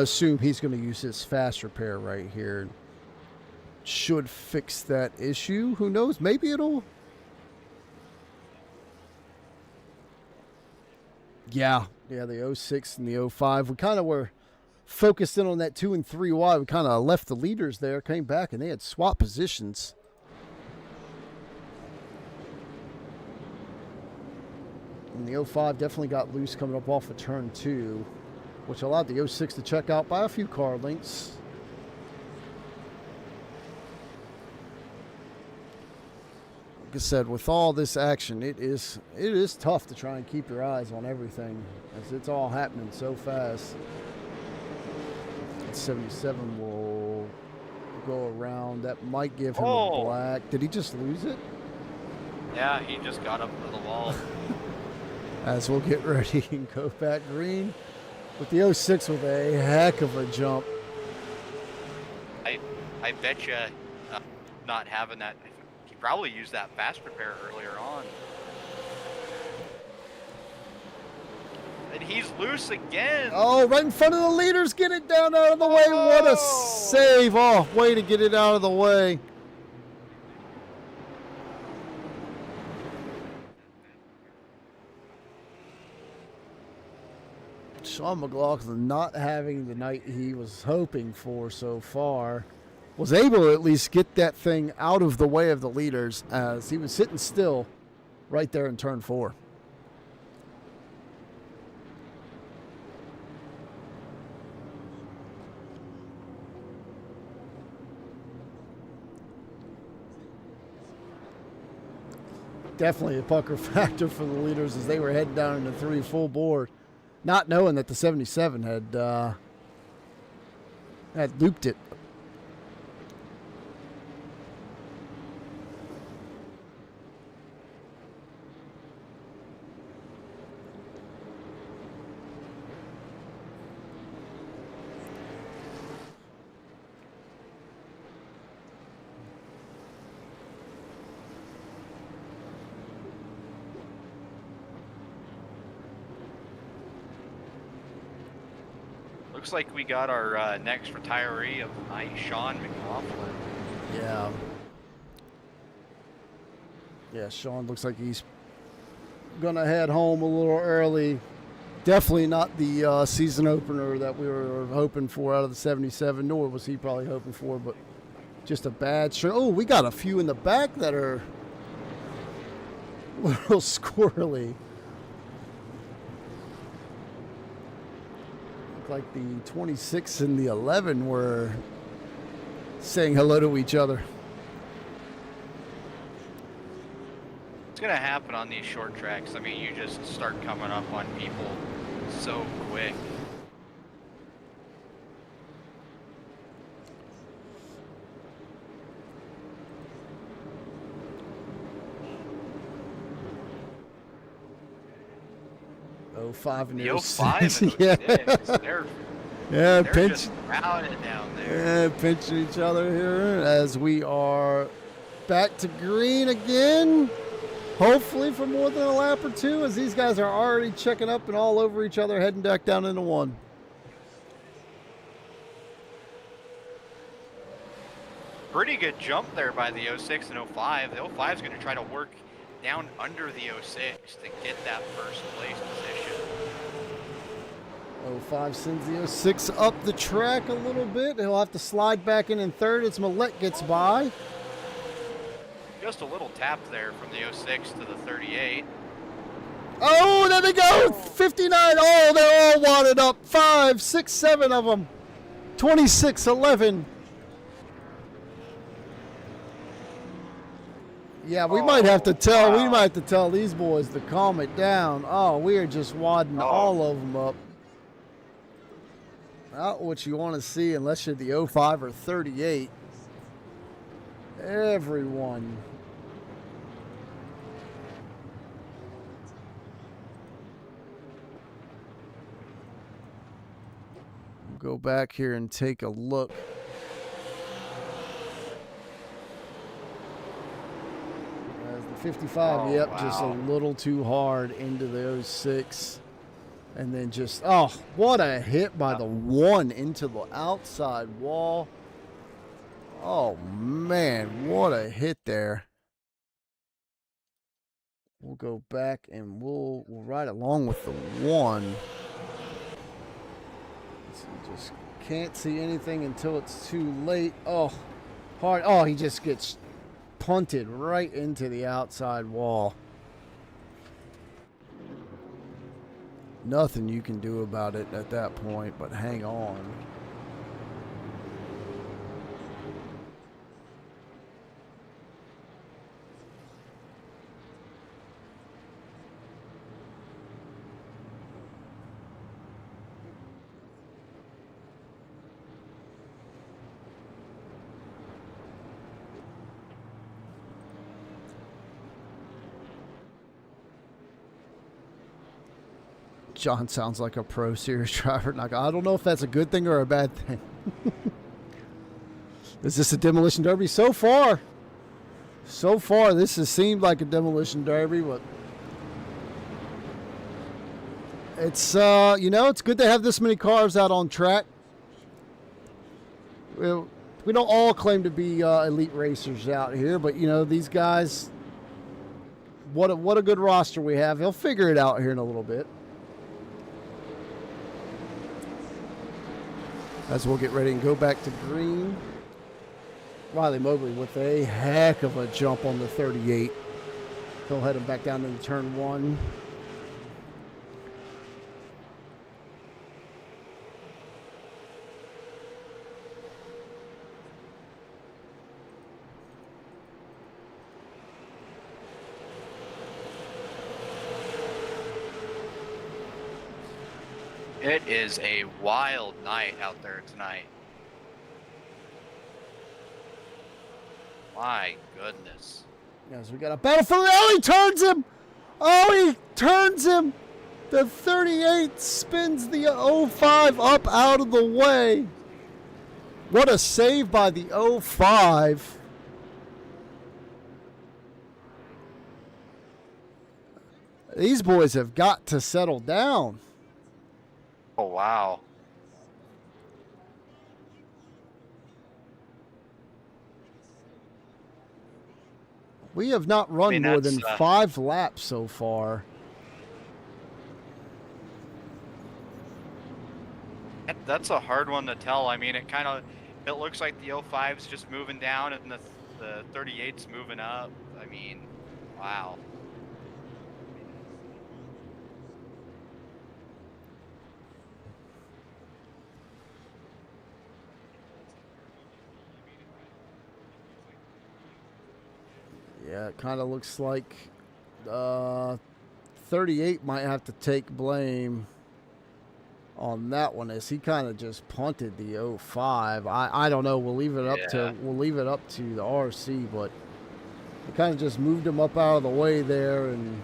assume he's going to use his fast repair right here. Should fix that issue. Who knows? Maybe it'll. Yeah, the 06 and the 05. We kind of were focused in on that 2 and 3 wide. We kind of left the leaders there, came back, and they had swap positions. And the 05 definitely got loose coming up off of turn 2, which allowed the 06 to check out by a few car lengths. Like I said, with all this action, it is tough to try and keep your eyes on everything as it's all happening so fast. 77 will go around. That might give him a black. Did he just lose it? Yeah, he just got up to the wall. As we'll get ready and go back green with the 06 with a heck of a jump. I bet you not having that. He probably used that fast repair earlier on. And he's loose again. Oh, right in front of the leaders. Get it down out of the way. What a save. Oh, way to get it out of the way. Sean McLaughlin not having the night he was hoping for so far. Was able to at least get that thing out of the way of the leaders as he was sitting still right there in turn 4. Definitely a pucker factor for the leaders as they were heading down into 3 full board, not knowing that the 77 had looped it. Looks like we got our next retiree of the night, Sean McLaughlin. Yeah. Yeah, Sean looks like he's going to head home a little early. Definitely not the season opener that we were hoping for out of the 77, nor was he probably hoping for, but just a bad show. Oh, we got a few in the back that are a little squirrely. Like the 26 and the 11 were saying hello to each other. It's going to happen on these short tracks. I mean, you just start coming up on people so quick. Oh, 05 and the 05 yeah. They're pinch, just crowded down there. Yeah, pinching each other here as we are back to green again. Hopefully for more than a lap or two, as these guys are already checking up and all over each other, heading back down into 1. Pretty good jump there by the 06 and 05. The 05 is going to try to work down under the 06 to get that first place position. 05 sends the 06 up the track a little bit. He'll have to slide back in third as Millette gets by. Just a little tap there from the 06 to the 38. Oh, there they go. 59. Oh, they're all wadded up. 5, 6, 7 of them. 26, 11. Yeah, we might have to tell. Wow. We might have to tell these boys to calm it down. Oh, we are just wadding all of them up. Not what you want to see unless you're the 05 or 38. Everyone go back here and take a look. As the 55, yep, wow. just a little too hard into the 06. And then just, oh, what a hit by the 1 into the outside wall. Oh, man, what a hit there. We'll go back and we'll ride along with the 1. So you just can't see anything until it's too late. Oh, hard. Oh, he just gets punted right into the outside wall. Nothing you can do about it at that point, but hang on. John sounds like a Pro Series driver. Like, I don't know if that's a good thing or a bad thing. Is this a demolition derby? So far, this has seemed like a demolition derby, but it's it's good to have this many cars out on track. We don't all claim to be elite racers out here, but these guys, what a good roster we have. He'll figure it out here in a little bit. As we'll get ready and go back to green. Riley Mobley with a heck of a jump on the 38. He'll head him back down into turn 1. It is a wild night out there tonight. My goodness. Yes, we got a battle for the... Oh, he turns him! Oh, he turns him! The 38 spins the 05 up out of the way. What a save by the 05. These boys have got to settle down. Oh, wow. We have not run more than 5 laps so far. That's a hard one to tell. I mean, it looks like the 05's just moving down and the 38's moving up. I mean, wow. Yeah, it kind of looks like 38 might have to take blame on that one, as he kind of just punted the 05. I don't know. We'll leave it up to the RC, but it kind of just moved him up out of the way there, and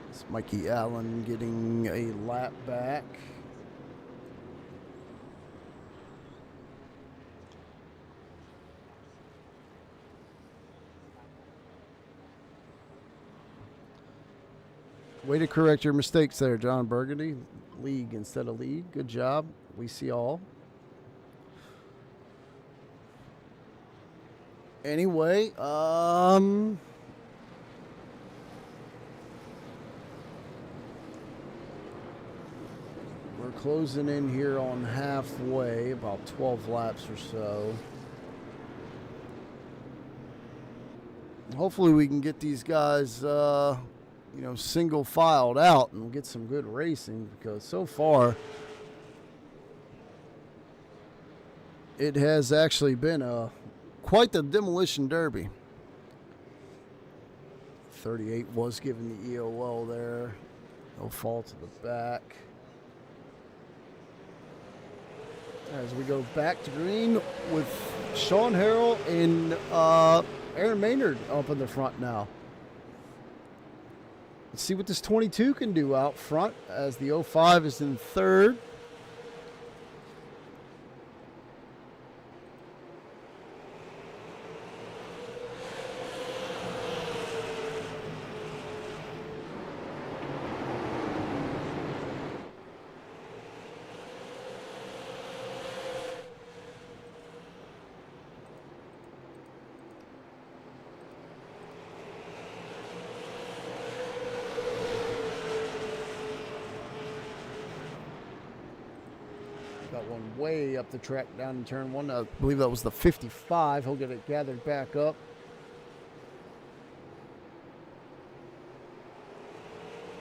it's Mikey Allen getting a lap back. Way to correct your mistakes there, John Burgundy. League instead of lead. Good job. We see all. Anyway, we're closing in here on halfway, about 12 laps or so. Hopefully we can get these guys single filed out and get some good racing, because so far it has actually been quite the demolition derby. 38 was given the EOL there. No fall to the back. As we go back to green with Sean Harrell and Aaron Maynard up in the front now. Let's see what this 22 can do out front as the 05 is in third. Got one way up the track down in turn one. I believe that was the 55. He'll get it gathered back up.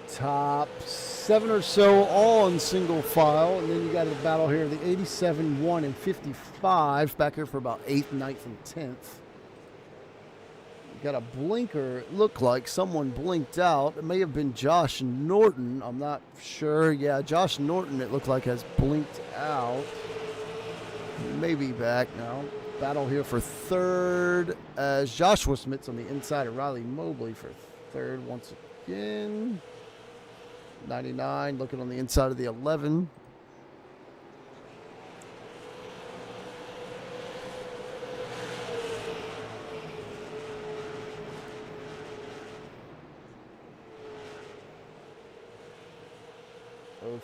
Top 7 or so all in single file. And then you got a battle here, the 87, 1, and 55. Back here for about 8th, 9th, and 10th. Got a blinker. It looked like someone blinked out. It may have been Josh Norton. I'm not sure. Yeah, Josh Norton, it looked like, has blinked out. Maybe back now. Battle here for third as Joshua Smith's on the inside of Riley Mobley for third once again. 99 looking on the inside of the 11.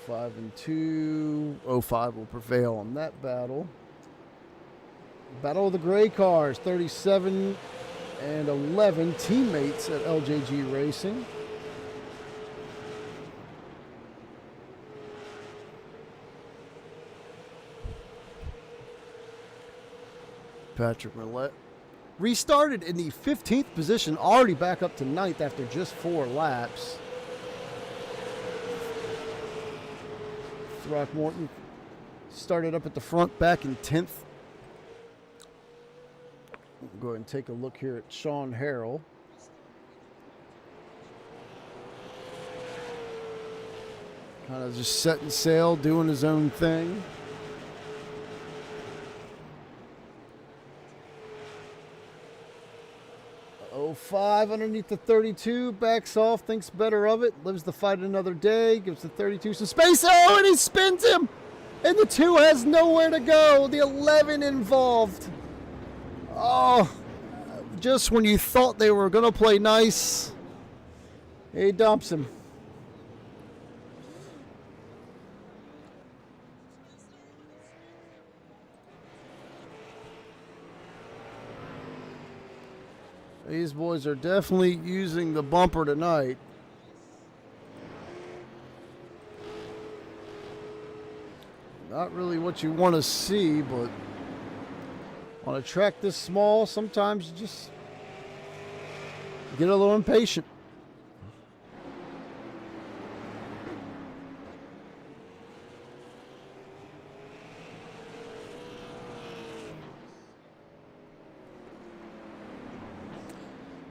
.05 and 2. 05 will prevail on that battle. Battle of the Gray Cars, 37 and 11, teammates at LJG Racing. Patrick Millette restarted in the 15th position, already back up to 9th after just 4 laps. Throckmorton started up at the front back in 10th. We'll go ahead and take a look here at Sean Harrell. Kind of just setting sail, doing his own thing. .05 underneath the 32, backs off, thinks better of it, lives the fight another day, gives the 32 some space, oh, and he spins him! And the 2 has nowhere to go, the 11 involved. Oh, just when you thought they were going to play nice, he dumps him. These boys are definitely using the bumper tonight. Not really what you want to see, but on a track this small, sometimes you just get a little impatient.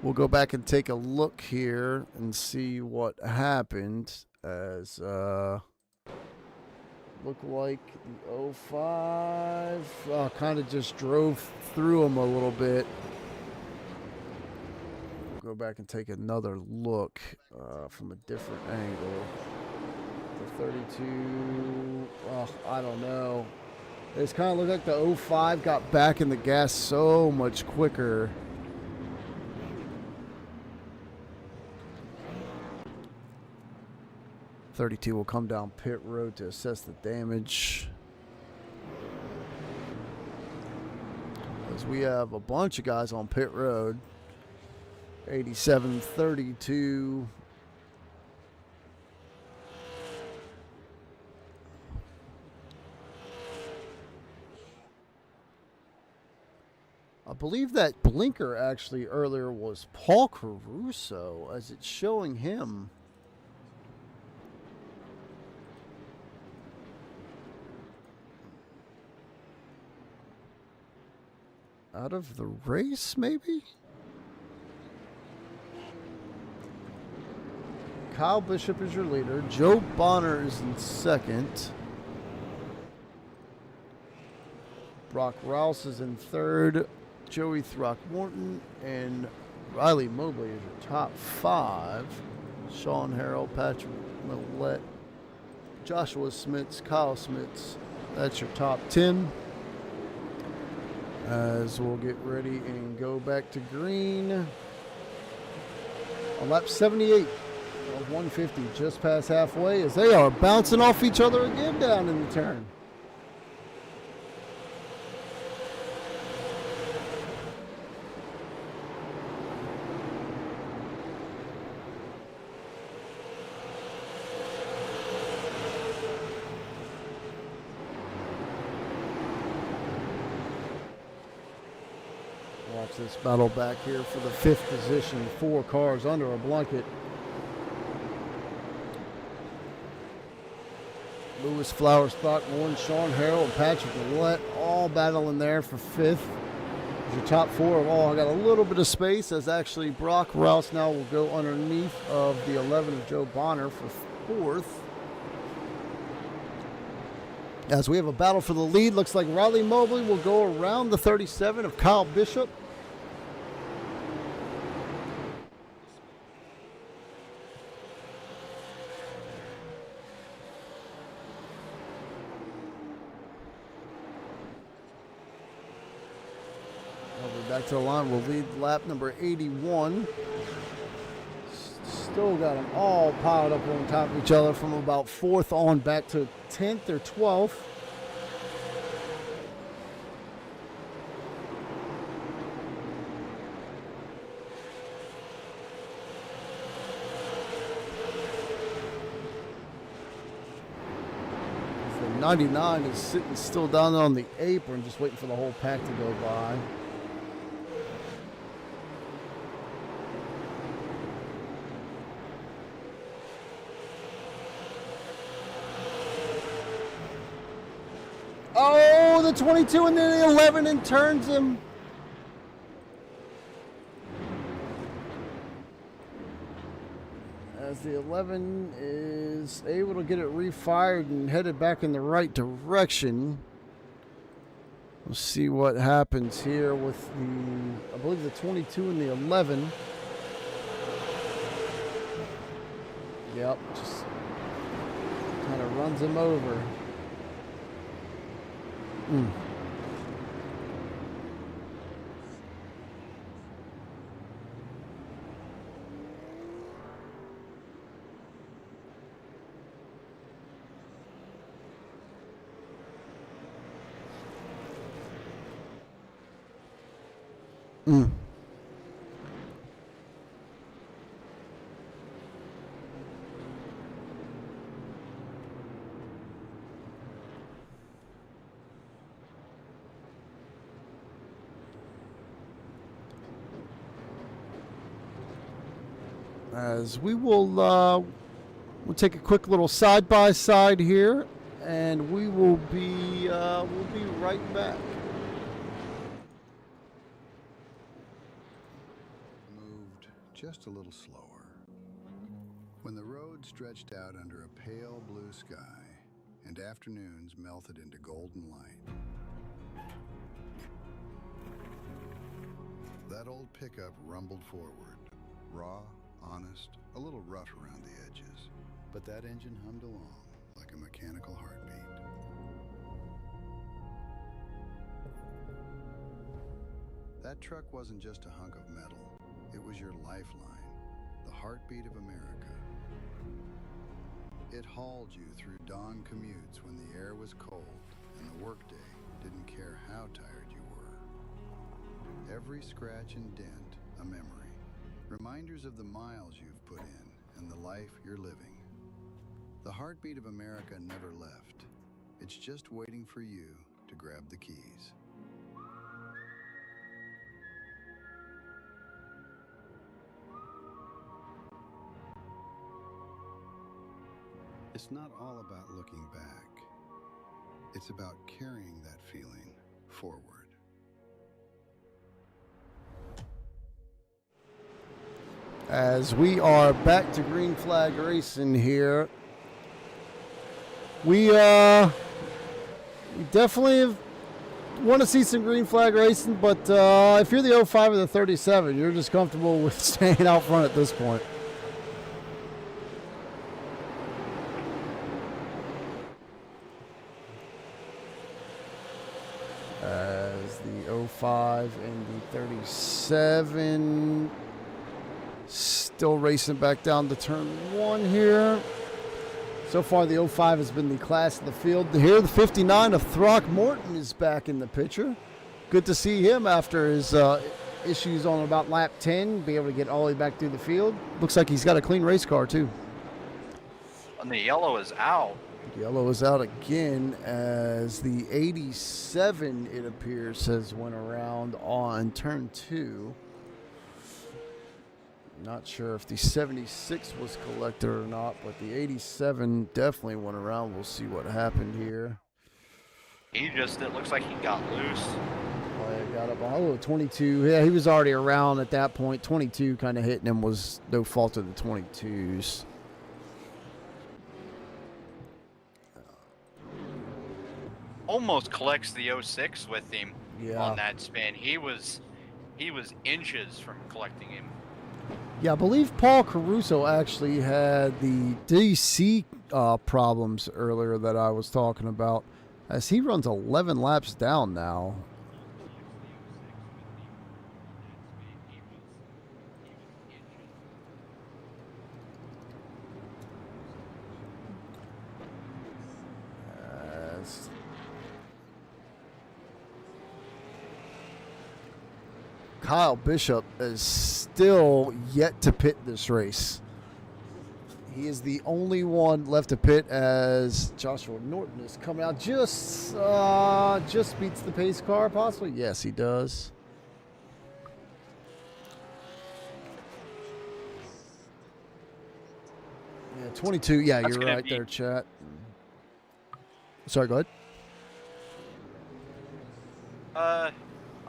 We'll go back and take a look here and see what happened as looked like the 05 kind of just drove through him a little bit. We'll go back and take another look from a different angle. The 32, I don't know. It's kind of looked like the 05 got back in the gas so much quicker. .32 will come down pit road to assess the damage. As we have a bunch of guys on pit road. 87, 32. I believe that blinker actually earlier was Paul Caruso, as it's showing him. Out of the race, maybe? Kyle Bishop is your leader. Joe Bonner is in second. Brock Rouse is in third. Joey Throckmorton and Riley Mobley is your top 5. Sean Harrell, Patrick Millette, Joshua Smits, Kyle Smits. That's your top 10. As we'll get ready and go back to green on lap 78 of 150, just past halfway, as they are bouncing off each other again down in the turn. Watch this battle back here for the 5th position. 4 cars under a blanket. Lewis, Flowers, Throckmorton, Sean Harrell, and Patrick Millette all battling there for 5th. Your top 4 have all got a little bit of space, as actually Brock Rouse now will go underneath of the 11 of Joe Bonner for 4th. As we have a battle for the lead, looks like Riley Mobley will go around the 37 of Kyle Bishop. Back to the line, will lead lap number 81. Still got them all piled up on top of each other from about 4th on back to 10th or 12th. The 99 is sitting still down there on the apron, just waiting for the whole pack to go by. Oh, the 22 and then the 11 and turns him. As the 11 is able to get it refired and headed back in the right direction. We'll see what happens here with the, I believe the 22 and the 11. Yep, just kind of runs him over. As we will we'll take a quick little side by side here, and we will be we'll be right back. Moved just a little slower. When the road stretched out under a pale blue sky and afternoons melted into golden light. That old pickup rumbled forward, raw, honest, a little rough around the edges, but that engine hummed along like a mechanical heartbeat. That truck wasn't just a hunk of metal, it was your lifeline, the heartbeat of America. It hauled you through dawn commutes when the air was cold and the workday didn't care how tired you were. Every scratch and dent, a memory. Reminders of the miles you've put in and the life you're living. The heartbeat of America never left. It's just waiting for you to grab the keys. It's not all about looking back. It's about carrying that feeling forward. As we are back to green flag racing here, we definitely want to see some green flag racing, but if you're the 05 or the 37, you're just comfortable with staying out front at this point. 35 and the 37. Still racing back down to turn 1 here. So far, the 05 has been the class of the field. Here, the 59 of Throckmorton is back in the picture. Good to see him after his issues on about lap 10, be able to get all the way back through the field. Looks like he's got a clean race car, too. And the yellow is out. Yellow is out again as the 87, it appears, has went around on turn 2. Not sure if the 76 was collected or not, but the 87 definitely went around. We'll see what happened here. It looks like he got loose. Oh, yeah, got up. Oh, 22. Yeah, he was already around at that point. 22 kind of hitting him was no fault of the 22s. Almost collects the 06 with him on that spin. He was inches from collecting him. Yeah, I believe Paul Caruso actually had the DC problems earlier that I was talking about, as he runs 11 laps down now. Kyle Bishop is still yet to pit this race. He is the only one left to pit as Joshua Norton is coming out. Just beats the pace car, possibly. Yes, he does. Yeah, 22. Yeah, you're right there, chat. Sorry, go ahead.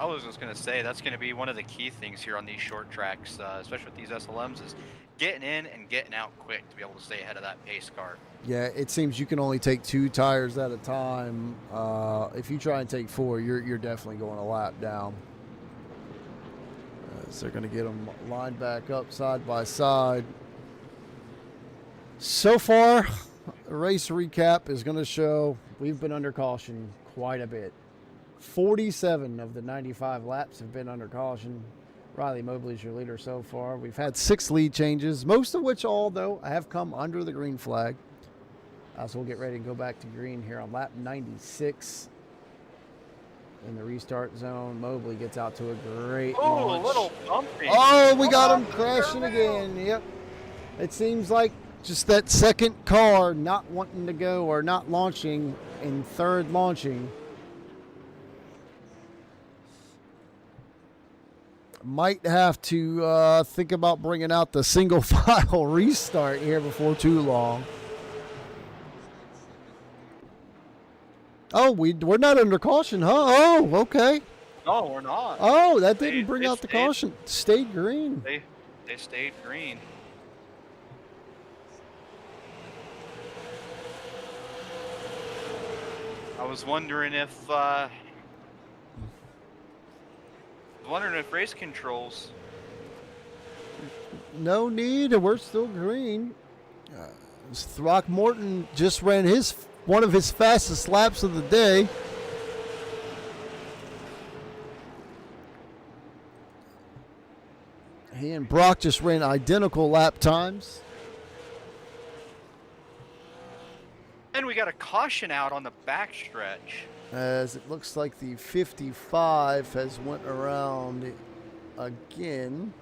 I was just going to say, that's going to be one of the key things here on these short tracks, especially with these SLMs, is getting in and getting out quick to be able to stay ahead of that pace car. Yeah, it seems you can only take 2 tires at a time. If you try and take 4, you're definitely going a lap down. So they're going to get them lined back up side by side. So far, the race recap is going to show we've been under caution quite a bit. 47 of the 95 laps have been under caution. Riley Mobley's your leader so far. We've had 6 lead changes, most of which though, have come under the green flag. So we'll get ready to go back to green here on lap 96. In the restart zone, Mobley gets out to a great launch. A little bumpy. Oh, we got him crashing again. Yep. It seems like just that second car not wanting to go or not launching in third launching. Might have to think about bringing out the single file restart here before too long. Oh, we're not under caution, huh? Oh, okay. No, we're not. Oh, that didn't bring out the caution. Stayed green. They stayed green. I was wondering if race controls. No need. We're still green. Throckmorton just ran one of his fastest laps of the day. He and Brock just ran identical lap times. And we got a caution out on the backstretch. As it looks like the 55 has went around again.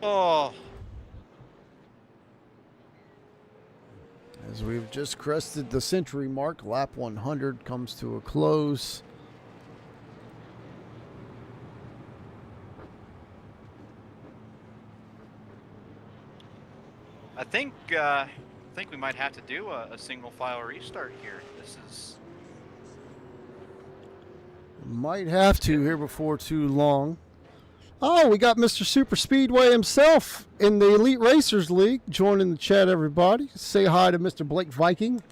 Oh. As we've just crested the century mark, lap 100 comes to a close. I think we might have to do a single file restart here. This is might have to here before too long. Oh, we got Mr. Super Speedway himself in the Elite Racers League joining the chat, everybody. Say hi to Mr. Blake Viking.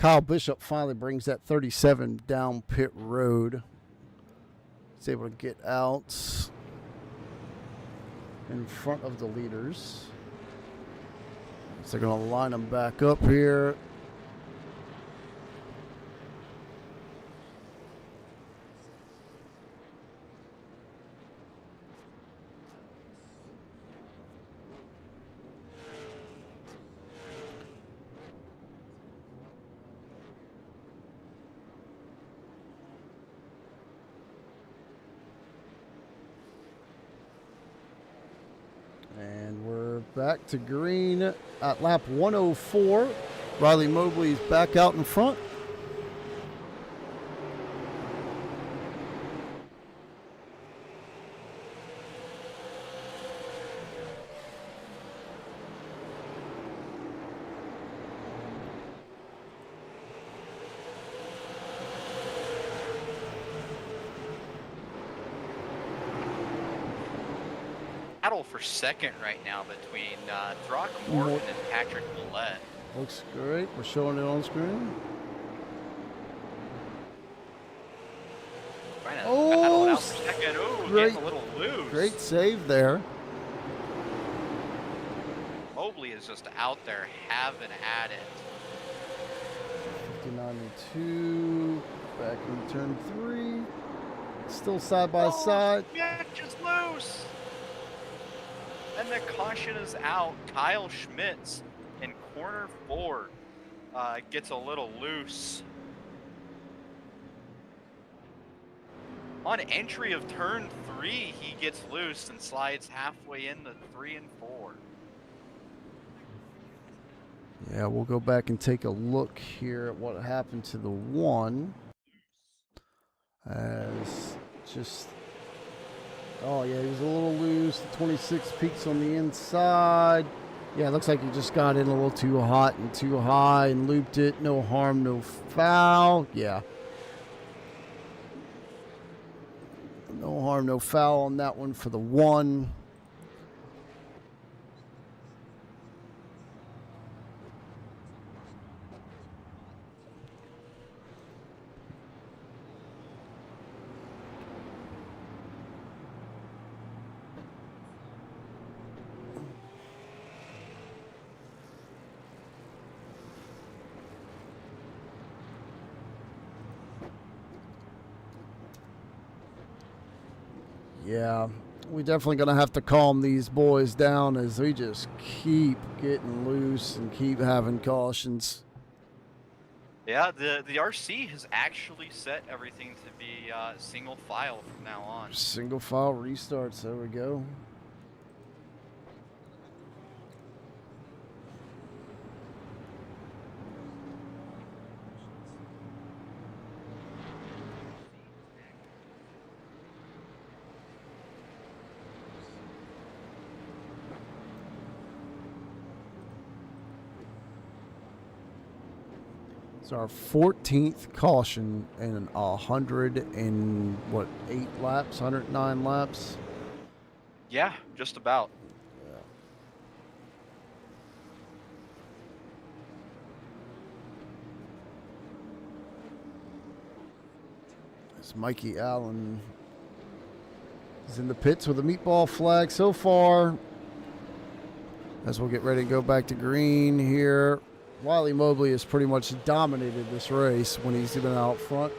Kyle Bishop finally brings that 37 down pit road. He's able to get out in front of the leaders. So they're going to line them back up here. And we're back to green at lap 104. Riley Mobley's back out in front. Battle for second right now between Throckmorton and Patrick Millette. Looks great. We're showing it on screen. Trying to battle it out for second. Ooh, great, getting a little loose. Great save there. Mobley is just out there having at it. 59-2. Back in turn 3. Still side by side. Yeah, just loose. And the caution is out. Kyle Schmitz in corner 4 gets a little loose. On entry of turn 3, he gets loose and slides halfway into 3 and 4. Yeah, we'll go back and take a look here at what happened to the 1. As just... Oh, yeah, he was a little loose. The 26 peaks on the inside. Yeah, it looks like he just got in a little too hot and too high and looped it. No harm, no foul. Yeah. No harm, no foul on that one for the 1. Yeah, we're definitely going to have to calm these boys down as they just keep getting loose and keep having cautions. Yeah, the RC has actually set everything to be single file from now on. Single file restarts, there we go. It's our 14th caution in 108 laps, 109 laps. Yeah, just about. Yeah. It's Mikey Allen is in the pits with a meatball flag so far. As we'll get ready to go back to green here. Wiley Mobley has pretty much dominated this race when he's been out front.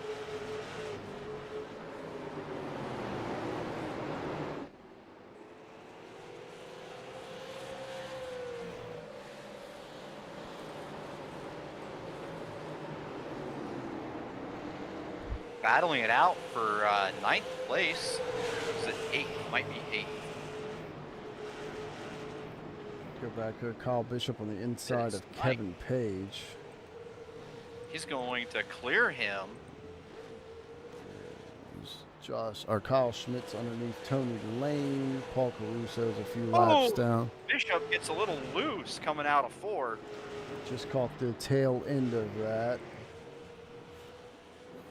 Battling it out for 9th place. Is it 8th? Might be 8th. Go back to Kyle Bishop on the inside of Kevin Page. He's going to clear him. Kyle Schmitz underneath Tony Lane. Paul Caruso's a few laps down. Bishop gets a little loose coming out of 4. Just caught the tail end of that.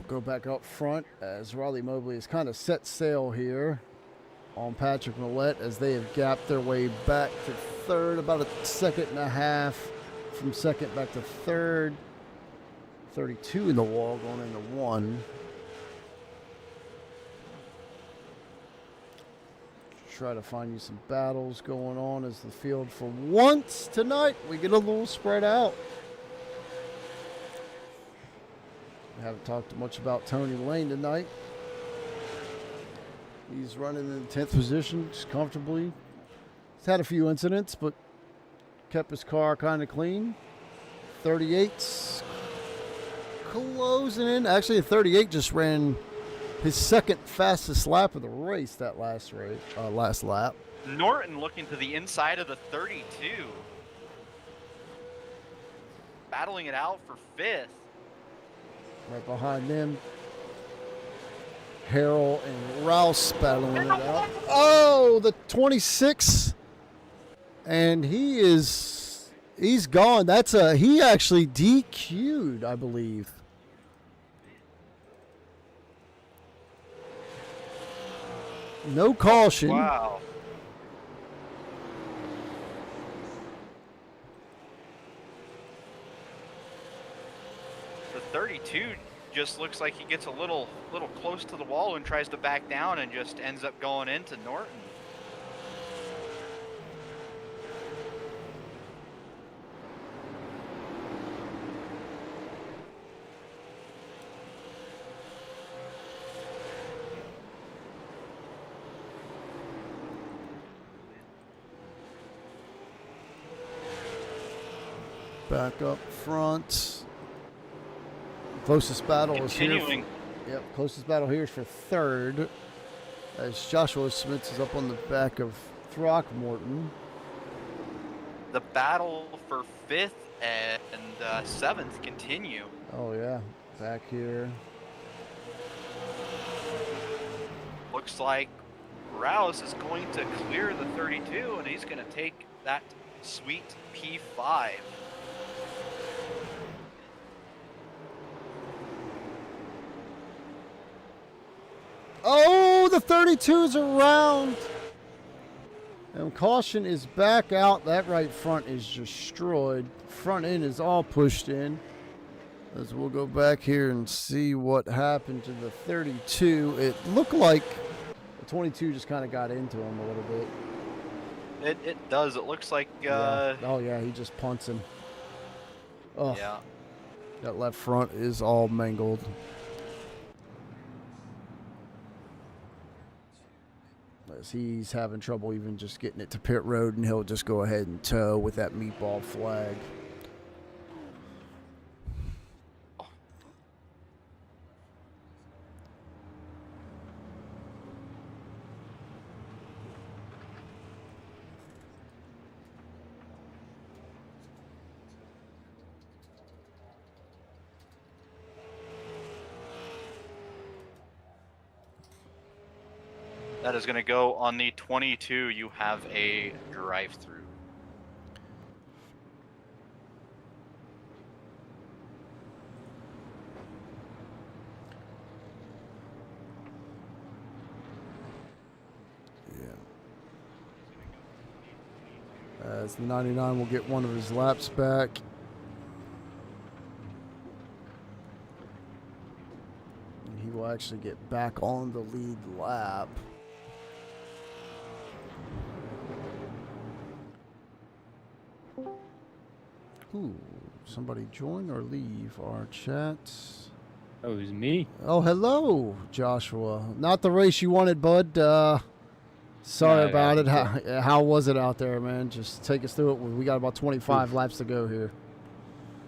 We'll go back up front as Riley Mobley has kind of set sail here on Patrick Millette as they have gapped their way back to 3rd, about a second and a half from 2nd back to 3rd. 32 in the wall going into 1. Try to find you some battles going on as the field for once tonight. We get a little spread out. We haven't talked much about Tony Lane tonight. He's running in the 10th position just comfortably. He's had a few incidents, but kept his car kind of clean. 38's closing in. Actually, a 38 just ran his second fastest lap of the race that last lap. Norton looking to the inside of the 32. Battling it out for 5th. Right behind them, Harrell and Rouse battling it out. Oh, the 26. And he's gone. He actually DQ'd, I believe. No caution. Wow. The 32 just looks like he gets a little close to the wall and tries to back down and just ends up going into Norton. Back up front. Closest battle Continuing. is here. Yep, closest battle here is for 3rd. As Joshua Smith is up on the back of Throckmorton. The battle for 5th and 7th continue. Oh yeah, back here. Looks like Rouse is going to clear the 32 and he's going to take that sweet P5. Oh, the 32's around. And caution is back out. That right front is destroyed. Front end is all pushed in. As we'll go back here and see what happened to the 32. It looked like the 22 just kind of got into him a little bit. It does. It looks like... Yeah. Oh, yeah, he just punts him. Oh, yeah. That left front is all mangled. As he's having trouble even just getting it to pit road, and he'll just go ahead and tow with that meatball flag. That is going to go on the 22. You have a drive-through. Yeah. As the 99 will get one of his laps back. And he will actually get back on the lead lap. Ooh, somebody join or leave our chat. Oh, it was me. Oh, hello, Joshua. Not the race you wanted, bud. Sorry about it. How was it out there, man? Just take us through it. We got about 25 laps to go here.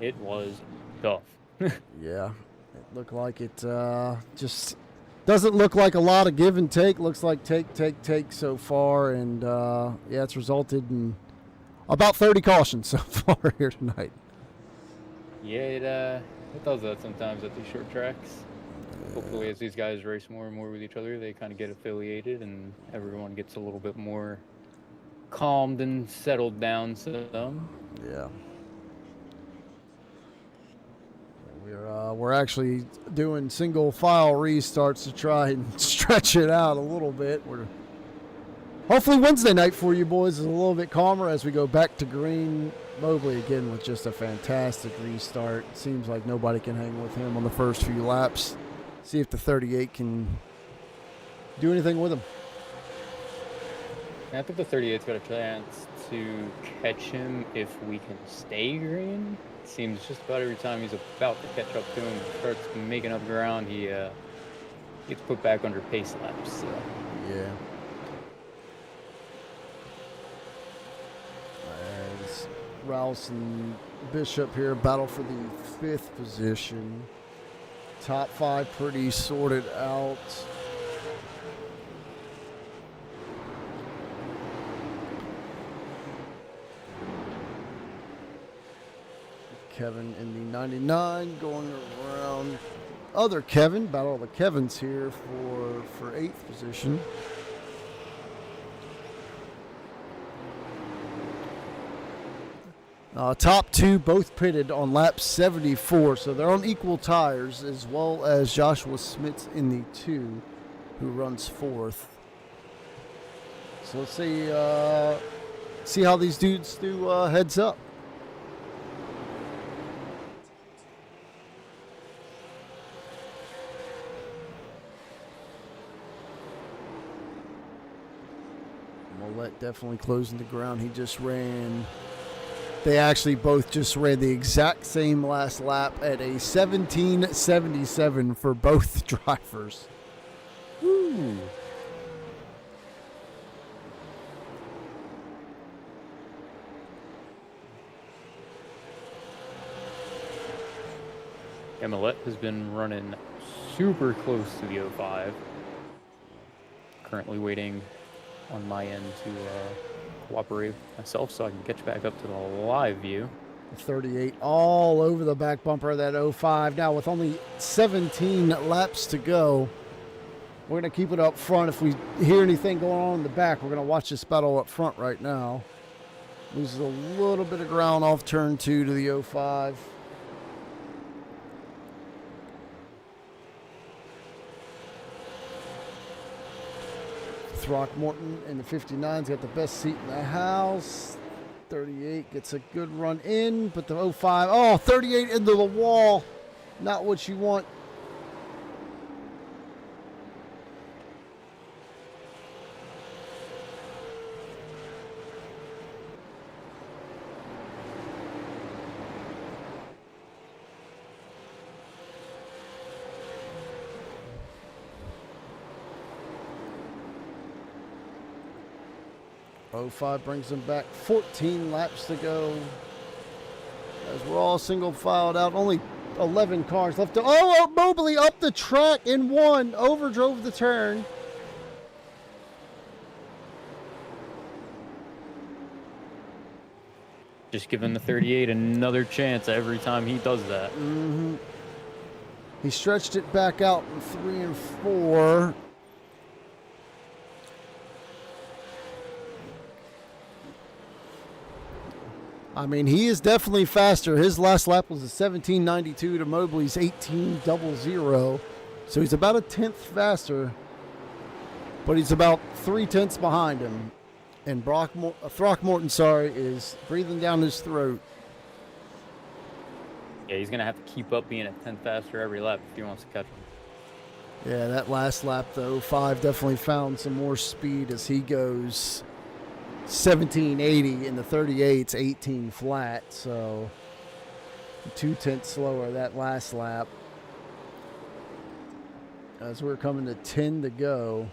It was tough. Yeah, it looked like it just doesn't look like a lot of give and take. Looks like take so far, and yeah, it's resulted in about 30 cautions so far here tonight. Yeah, it does that sometimes at these short tracks. Hopefully, as these guys race more and more with each other, they kind of get affiliated, and everyone gets a little bit more calmed and settled down some. Yeah. We're actually doing single file restarts to try and stretch it out a little bit. We're Hopefully Wednesday night for you boys is a little bit calmer as we go back to green. Mobley again with just a fantastic restart. Seems like nobody can hang with him on the first few laps. See if the 38 can do anything with him. I think the 38's got a chance to catch him if we can stay green. It seems just about every time he's about to catch up to him, starts making up ground, he gets put back under pace laps. So. Yeah. As Rouse and Bishop here battle for the 5th position. Top 5 pretty sorted out. Kevin in the 99 going around other Kevin. Battle of the Kevins here for 8th position. Top 2 both pitted on lap 74, so they're on equal tires, as well as Joshua Smits in the 2, who runs 4th. So let's see how these dudes do heads up. Millette definitely closing the ground. He just ran. They actually both just ran the exact same last lap at a 17:77 for both drivers. Woo. Millette has been running super close to the 05. Currently waiting on my end to cooperate myself so I can get you back up to the live view. 38 all over the back bumper of that 05. Now with only 17 laps to go, we're going to keep it up front. If we hear anything going on in the back, we're going to watch this battle up front right now. Loses a little bit of ground off turn 2 to the 05. Throckmorton in the 59's got the best seat in the house. 38 gets a good run in, but the 05, 38 into the wall. Not what you want. '05 brings them back. 14 laps to go. As we're all single filed out. Only 11 cars left. Mobley up the track in 1. Overdrove the turn. Just giving the 38 another chance every time he does that. Mm-hmm. He stretched it back out in 3 and 4. I mean, he is definitely faster. His last lap was a 17.92 to Mobley's 18.00. So he's about a tenth faster, but he's about 3/10 behind him. And Throckmorton, is breathing down his throat. Yeah, he's going to have to keep up being a tenth faster every lap if he wants to catch him. Yeah, that last lap, the 05 definitely found some more speed as he goes 17.80 in the 38's 18 flat, so 2/10 slower that last lap. As we're coming to 10 to go.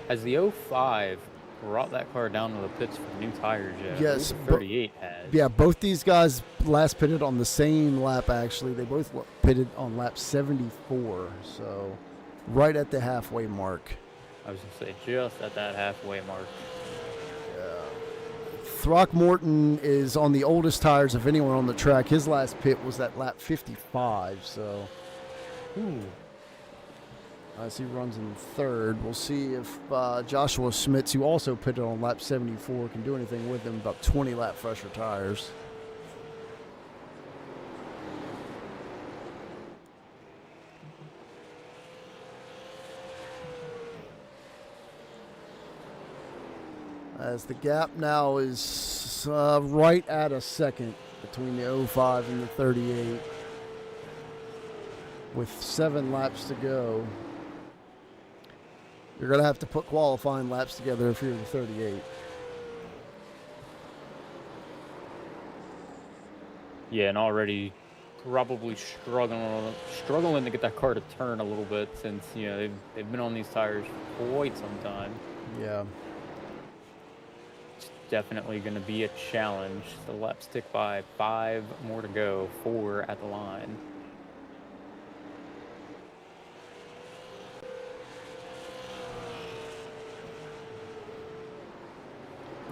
Has the 05 brought that car down to the pits for new tires yet? Yes. The 38 has. Yeah, both these guys last pitted on the same lap, actually. They both pitted on lap 74, so right at the halfway mark. I was going to say, just at that halfway mark. Throckmorton is on the oldest tires of anyone on the track. His last pit was at lap 55, so. As he runs in third, we'll see if Joshua Smits, who also pitted on lap 74, can do anything with him. About 20 lap fresher tires. as the gap now is right at a second between the 05 and the 38 with 7 laps to go. You're going to have to put qualifying laps together if you're the 38. Yeah, and already probably struggling to get that car to turn a little bit since, you know, they've been on these tires for quite some time. Yeah. It's definitely going to be a challenge. The laps tick by, 5 more to go, 4 at the line.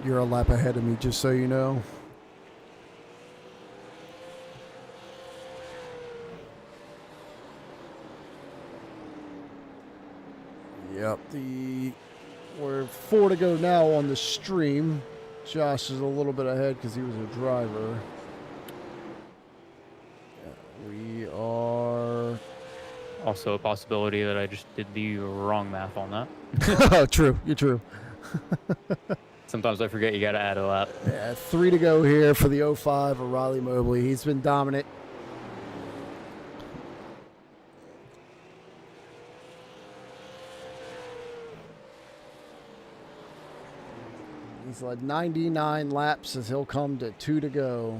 You're a lap ahead of me, just so you know. Yep, we're 4 to go now on the stream. Josh is a little bit ahead because he was a driver. We are... Also a possibility that I just did the wrong math on that. True, you're true. Sometimes I forget you got to add a lap. Yeah, 3 to go here for the 05 of Riley Mobley. He's been dominant. He's led 99 laps as he'll come to 2 to go.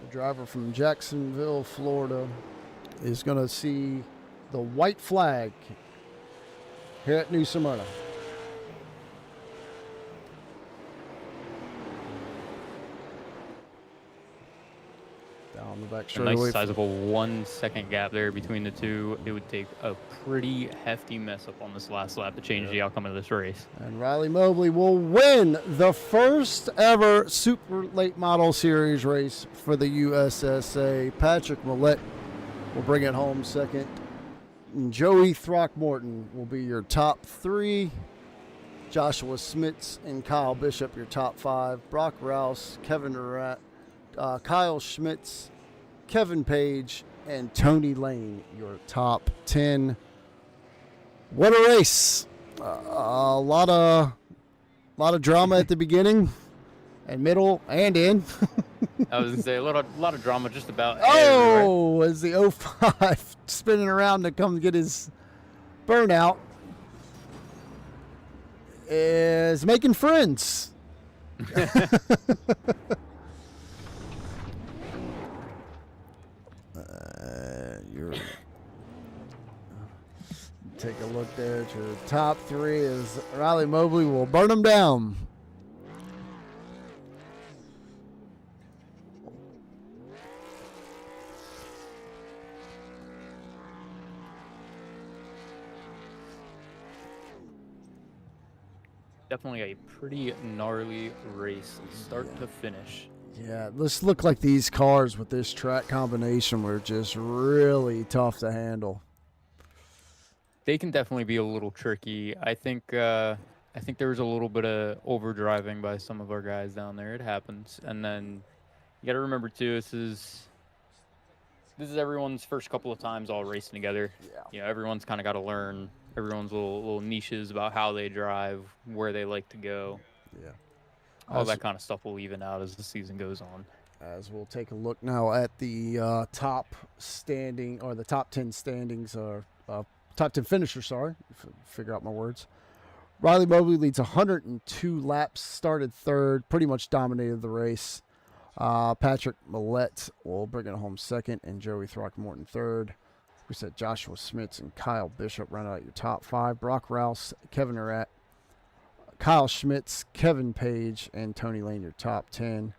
The driver from Jacksonville, Florida, is going to see the white flag here at New Smyrna. Down the back A straightaway. nice sizable 1 second gap there between the two. It would take a pretty hefty mess up on this last lap to change the outcome of this race. And Riley Mobley will win the first ever Super Late Model Series race for the USSA. Patrick Millette will bring it home second. And Joey Throckmorton will be your top 3. Joshua Smits and Kyle Bishop, your top 5. Brock Rouse, Kevin Durant, Kyle Schmitz, Kevin Page, and Tony Lane, your top 10. What a race! A lot of drama at the beginning, and middle, and end. I was gonna say a lot of drama just about Oh, as the 05 spinning around to come get his burnout is making friends. You're take a look there at your top 3 as Riley Mobley will burn them down. Definitely a pretty gnarly race, start to finish. Yeah, this looked like these cars with this track combination were just really tough to handle. They can definitely be a little tricky. I think there was a little bit of overdriving by some of our guys down there. It happens, and then you got to remember too. This is everyone's first couple of times all racing together. Yeah. You know, everyone's kind of got to learn everyone's little niches about how they drive, where they like to go. Yeah. All that kind of stuff will even out as the season goes on. As we'll take a look now at the top standing, or the top 10 standings, or top 10 finishers, sorry. Figure out my words. Riley Mobley leads 102 laps, started 3rd, pretty much dominated the race. Patrick Millette will bring it home 2nd, and Joey Throckmorton 3rd. We said Joshua Smits and Kyle Bishop run out your top 5. Brock Rouse, Kevin Durant, Kyle Schmitz, Kevin Page, and Tony Lane, your top 10.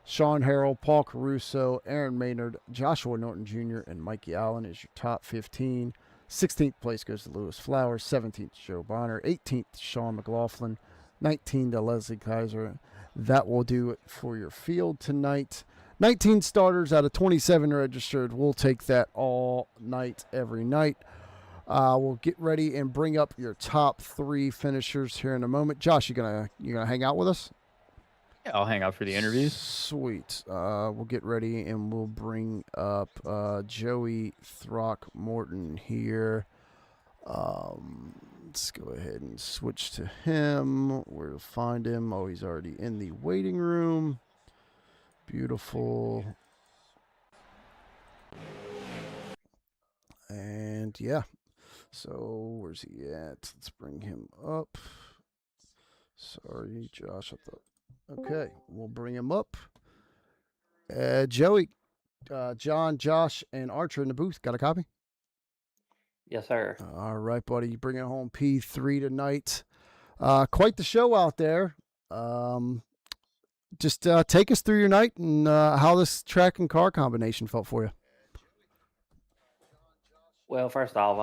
Sean Harrell, Paul Caruso, Aaron Maynard, Joshua Norton Jr., and Mikey Allen is your top 15. 16th place goes to Lewis Flowers. 17th, Joe Bonner. 18th, Sean McLaughlin. 19th to Leslie Kaiser. That will do it for your field tonight. 19 starters out of 27 registered. We'll take that all night, every night. We'll get ready and bring up your top 3 finishers here in a moment. Josh, you gonna hang out with us? Yeah, I'll hang out for the interviews. Sweet. We'll get ready and we'll bring up Joey Throckmorton here. Let's go ahead and switch to him. Where to find him? Oh, he's already in the waiting room. Beautiful. And yeah. So where's he at? Let's bring him up. Sorry, Josh. I thought. Okay, we'll bring him up. Joey, John, Josh, and Archer in the booth. Got a copy? Yes, sir. All right, buddy. You bringing home P3 tonight. Quite the show out there. Just take us through your night and how this track and car combination felt for you. Well, first off,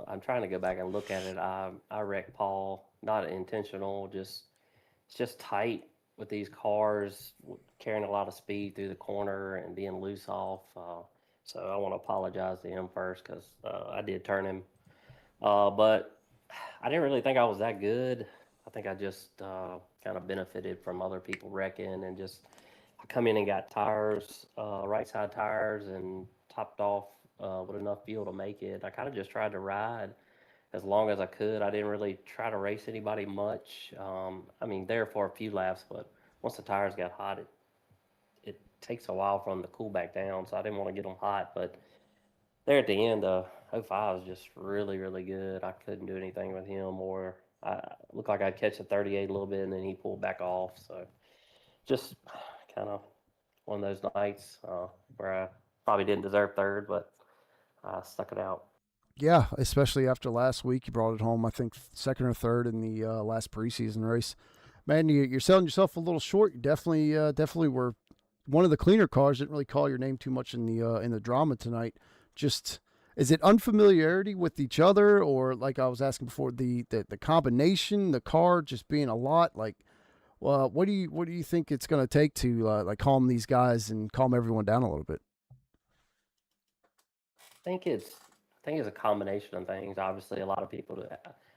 I'm trying to go back and look at it. I wrecked Paul, not intentional, it's just tight with these cars carrying a lot of speed through the corner and being loose off. So I want to apologize to him first because I did turn him. But I didn't really think I was that good. I think I just kind of benefited from other people wrecking and I come in and got tires, right side tires, and topped off with enough fuel to make it. I kind of just tried to ride as long as I could. I didn't really try to race anybody much. I mean, there for a few laps, but once the tires got hot, it takes a while for them to cool back down, so I didn't want to get them hot. But there at the end, 05 was just really, really good. I couldn't do anything with him, or I looked like I'd catch a 38 a little bit, and then he pulled back off. So just kind of one of those nights where I probably didn't deserve third, but I stuck it out. Yeah, especially after last week, you brought it home. I think second or third in the last preseason race. Man, you're selling yourself a little short. You definitely were one of the cleaner cars. Didn't really call your name too much in the drama tonight. Just is it unfamiliarity with each other, or like I was asking before, the combination, the car just being a lot? Like, well, what do you think it's going to take to like calm these guys and calm everyone down a little bit? I think it's a combination of things. Obviously, a lot of people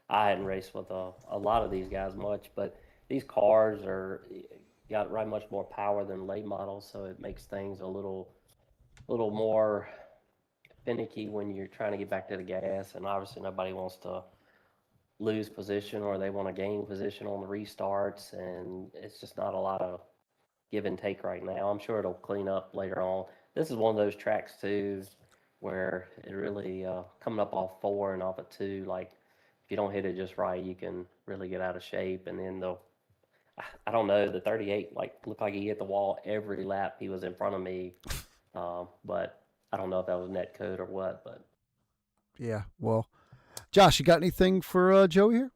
I hadn't raced with a lot of these guys much, but these cars got right much more power than late models, so it makes things a little more finicky when you're trying to get back to the gas. And obviously, nobody wants to lose position, or they want to gain position on the restarts, and it's just not a lot of give and take right now. I'm sure it'll clean up later on. This is one of those tracks too where it really coming up off 4 and off of 2, like if you don't hit it just right, you can really get out of shape. And then I don't know, the 38 looked like he hit the wall every lap he was in front of me, but I don't know if that was net code or what. But yeah, well, Josh, you got anything for Joey here?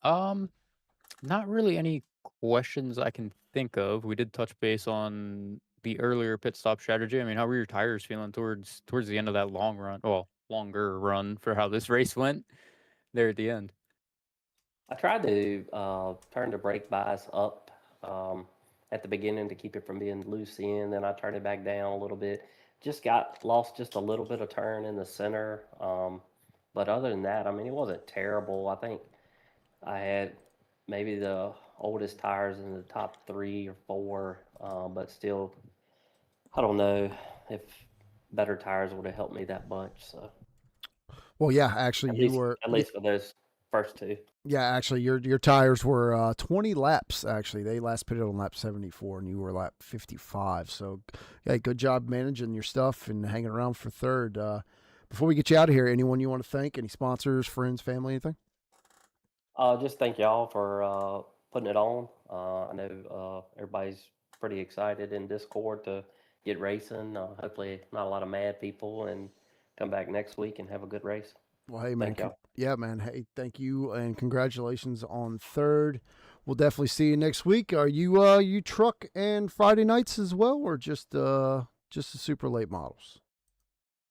Not really any questions I can think of. We did touch base on the earlier pit stop strategy. I mean, how were your tires feeling towards the end of that longer run for how this race went there at the end? I tried to turn the brake bias up at the beginning to keep it from being loose in. Then I turned it back down a little bit. Lost just a little bit of turn in the center. But other than that, I mean, it wasn't terrible. I think I had maybe the oldest tires in the top 3 or 4, but still, I don't know if better tires would have helped me that much. So, well, yeah, actually, at least for those first 2. Yeah, actually, your tires were 20 laps. Actually, they last pitted on lap 74, and you were lap 55. So, yeah, good job managing your stuff and hanging around for third. Before we get you out of here, anyone you want to thank? Any sponsors, friends, family, anything? Just thank y'all for putting it on. I know everybody's pretty excited in Discord to get racing. Hopefully not a lot of mad people, and come back next week and have a good race. Well, hey, man. Thank y'all. Yeah, man. Hey, thank you, and congratulations on third. We'll definitely see you next week. Are you truck and Friday nights as well, or just the super late models?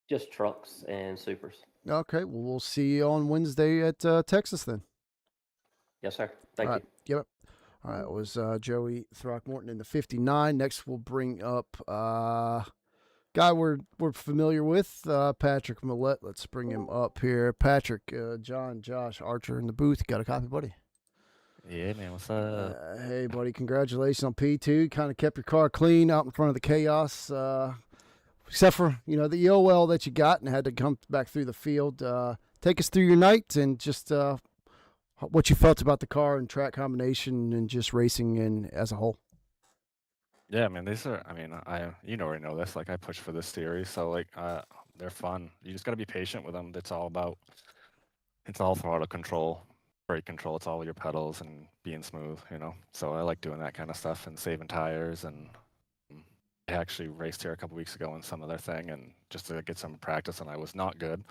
Just trucks and supers. Okay, well, we'll see you on Wednesday at Texas then. Yes, sir. Thank you. Yep. All right, it was Joey Throckmorton in the 59. Next, we'll bring up guy we're familiar with, Patrick Millette. Let's bring him up here. Patrick, John, Josh, Archer in the booth. Got a copy, buddy? Yeah, man. What's up? Hey, buddy. Congratulations on P2. Kind of kept your car clean out in front of the chaos, except for the EOL that you got and had to come back through the field. Take us through your night and just what you felt about the car and track combination and just racing and as a whole. Yeah, man. These are. I mean, already know this. Like, I push for this series, so like, they're fun. You just got to be patient with them. It's all throttle control, brake control. It's all your pedals and being smooth. So I like doing that kind of stuff and saving tires. And I actually raced here a couple weeks ago in some other thing, and just to get some practice, and I was not good.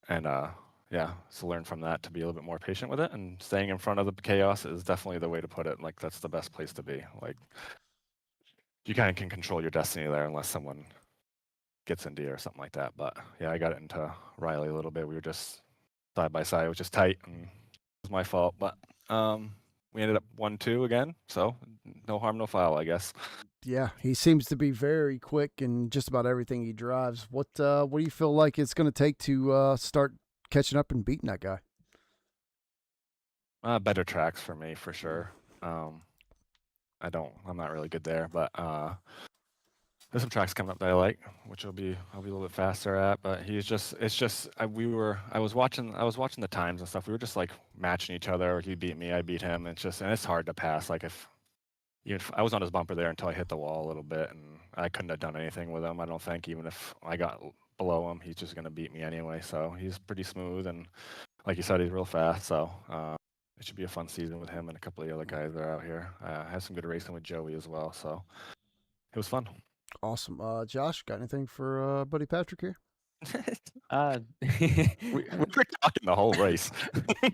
And yeah, so learn from that to be a little bit more patient with it, and staying in front of the chaos is definitely the way to put it. Like, that's the best place to be. Like, you kind of can control your destiny there unless someone gets into you or something like that. But yeah, I got into Riley a little bit. We were just side by side, which is tight, and it was my fault. But we ended up 1-2 again, so no harm, no foul, I guess. Yeah, he seems to be very quick in just about everything he drives. What do you feel like it's going to take to start catching up and beating that guy? Better tracks for me, for sure. I'm not really good there, but there's some tracks coming up that I like, which I'll be a little bit faster at. But I was watching the times and stuff. We were just like matching each other. He beat me, I beat him. And it's hard to pass. Like, if I was on his bumper there until I hit the wall a little bit, and I couldn't have done anything with him. I don't think, even if I got below him, he's just gonna beat me anyway. So he's pretty smooth, and like you said, he's real fast. So it should be a fun season with him and a couple of the other guys that are out here. I had some good racing with Joey as well, so it was fun. Awesome. Josh, got anything for buddy Patrick here? We were talking the whole race.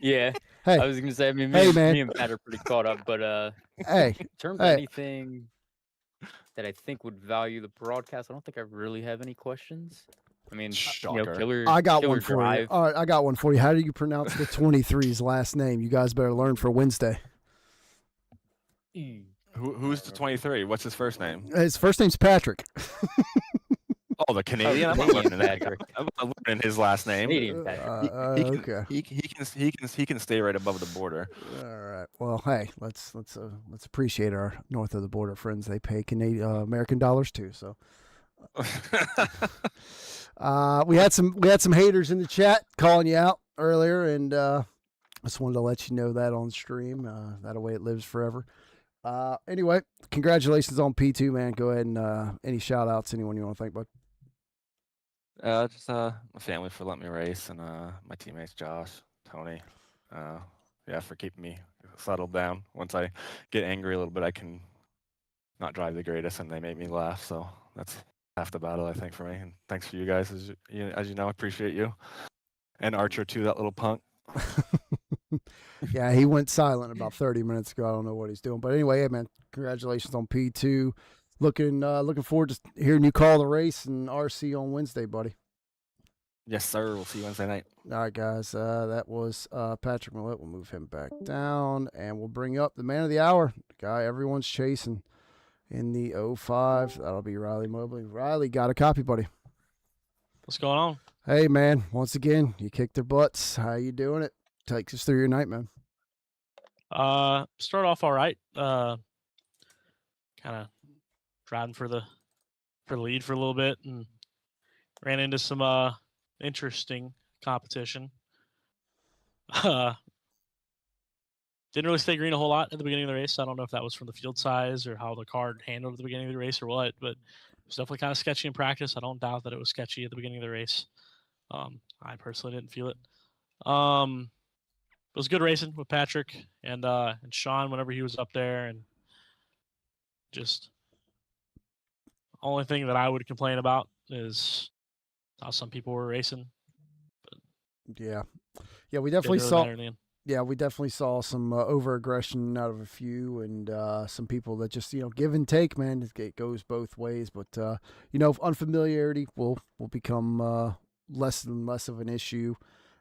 Yeah. Hey. I was gonna say, I mean, Hey, man. me and Pat are pretty caught up, but hey, in terms of anything that I think would value the broadcast, I don't think I really have any questions. I mean, Killer. I got Killer one for Drive. you. All right, I got one for you. How do you pronounce the 23's last name? You guys better learn for Wednesday. Who's the 23? What's his first name? His first name's Patrick. Oh, the Canadian. I'm not learning that. I'm not learning his last name. Canadian Patrick. Okay. He can stay right above the border. All right. Well, hey, let's appreciate our north of the border friends. They pay American dollars too. So we had some haters in the chat calling you out earlier, and I just wanted to let you know that on stream. That way it lives forever. Anyway, congratulations on P2, man. Go ahead and any shout outs, anyone you want to thank, bud? Just my family for letting me race, and my teammates Josh, Tony, for keeping me settled down. Once I get angry a little bit, I can not drive the greatest, and they make me laugh. So that's half the battle, I think, for me. And thanks for you guys, as you know, I appreciate you. And Archer too, that little punk. Yeah, he went silent about 30 minutes ago. I don't know what he's doing, but anyway, hey man, congratulations on P2. Looking forward to hearing you call the race and RC on Wednesday, buddy. Yes, sir. We'll see you Wednesday night. All right, guys. That was Patrick Millett. We'll move him back down, and we'll bring up the man of the hour, the guy everyone's chasing in the 05. That'll be Riley Mobley. Riley, got a copy, buddy. What's going on? Hey, man. Once again, you kicked their butts. How you doing it? Take us through your night, man. Start off all right. Kind of driving for the lead for a little bit, and ran into some interesting competition. Didn't really stay green a whole lot at the beginning of the race. I don't know if that was from the field size or how the car handled at the beginning of the race or what, but it was definitely kind of sketchy in practice. I don't doubt that it was sketchy at the beginning of the race. I personally didn't feel it. It was good racing with Patrick and Sean whenever he was up there, and just only thing that I would complain about is how some people were racing. But yeah, we definitely really saw. matter, Yeah, we definitely saw some over-aggression out of a few, and some people that just give and take. Man, it goes both ways. But unfamiliarity will become less and less of an issue.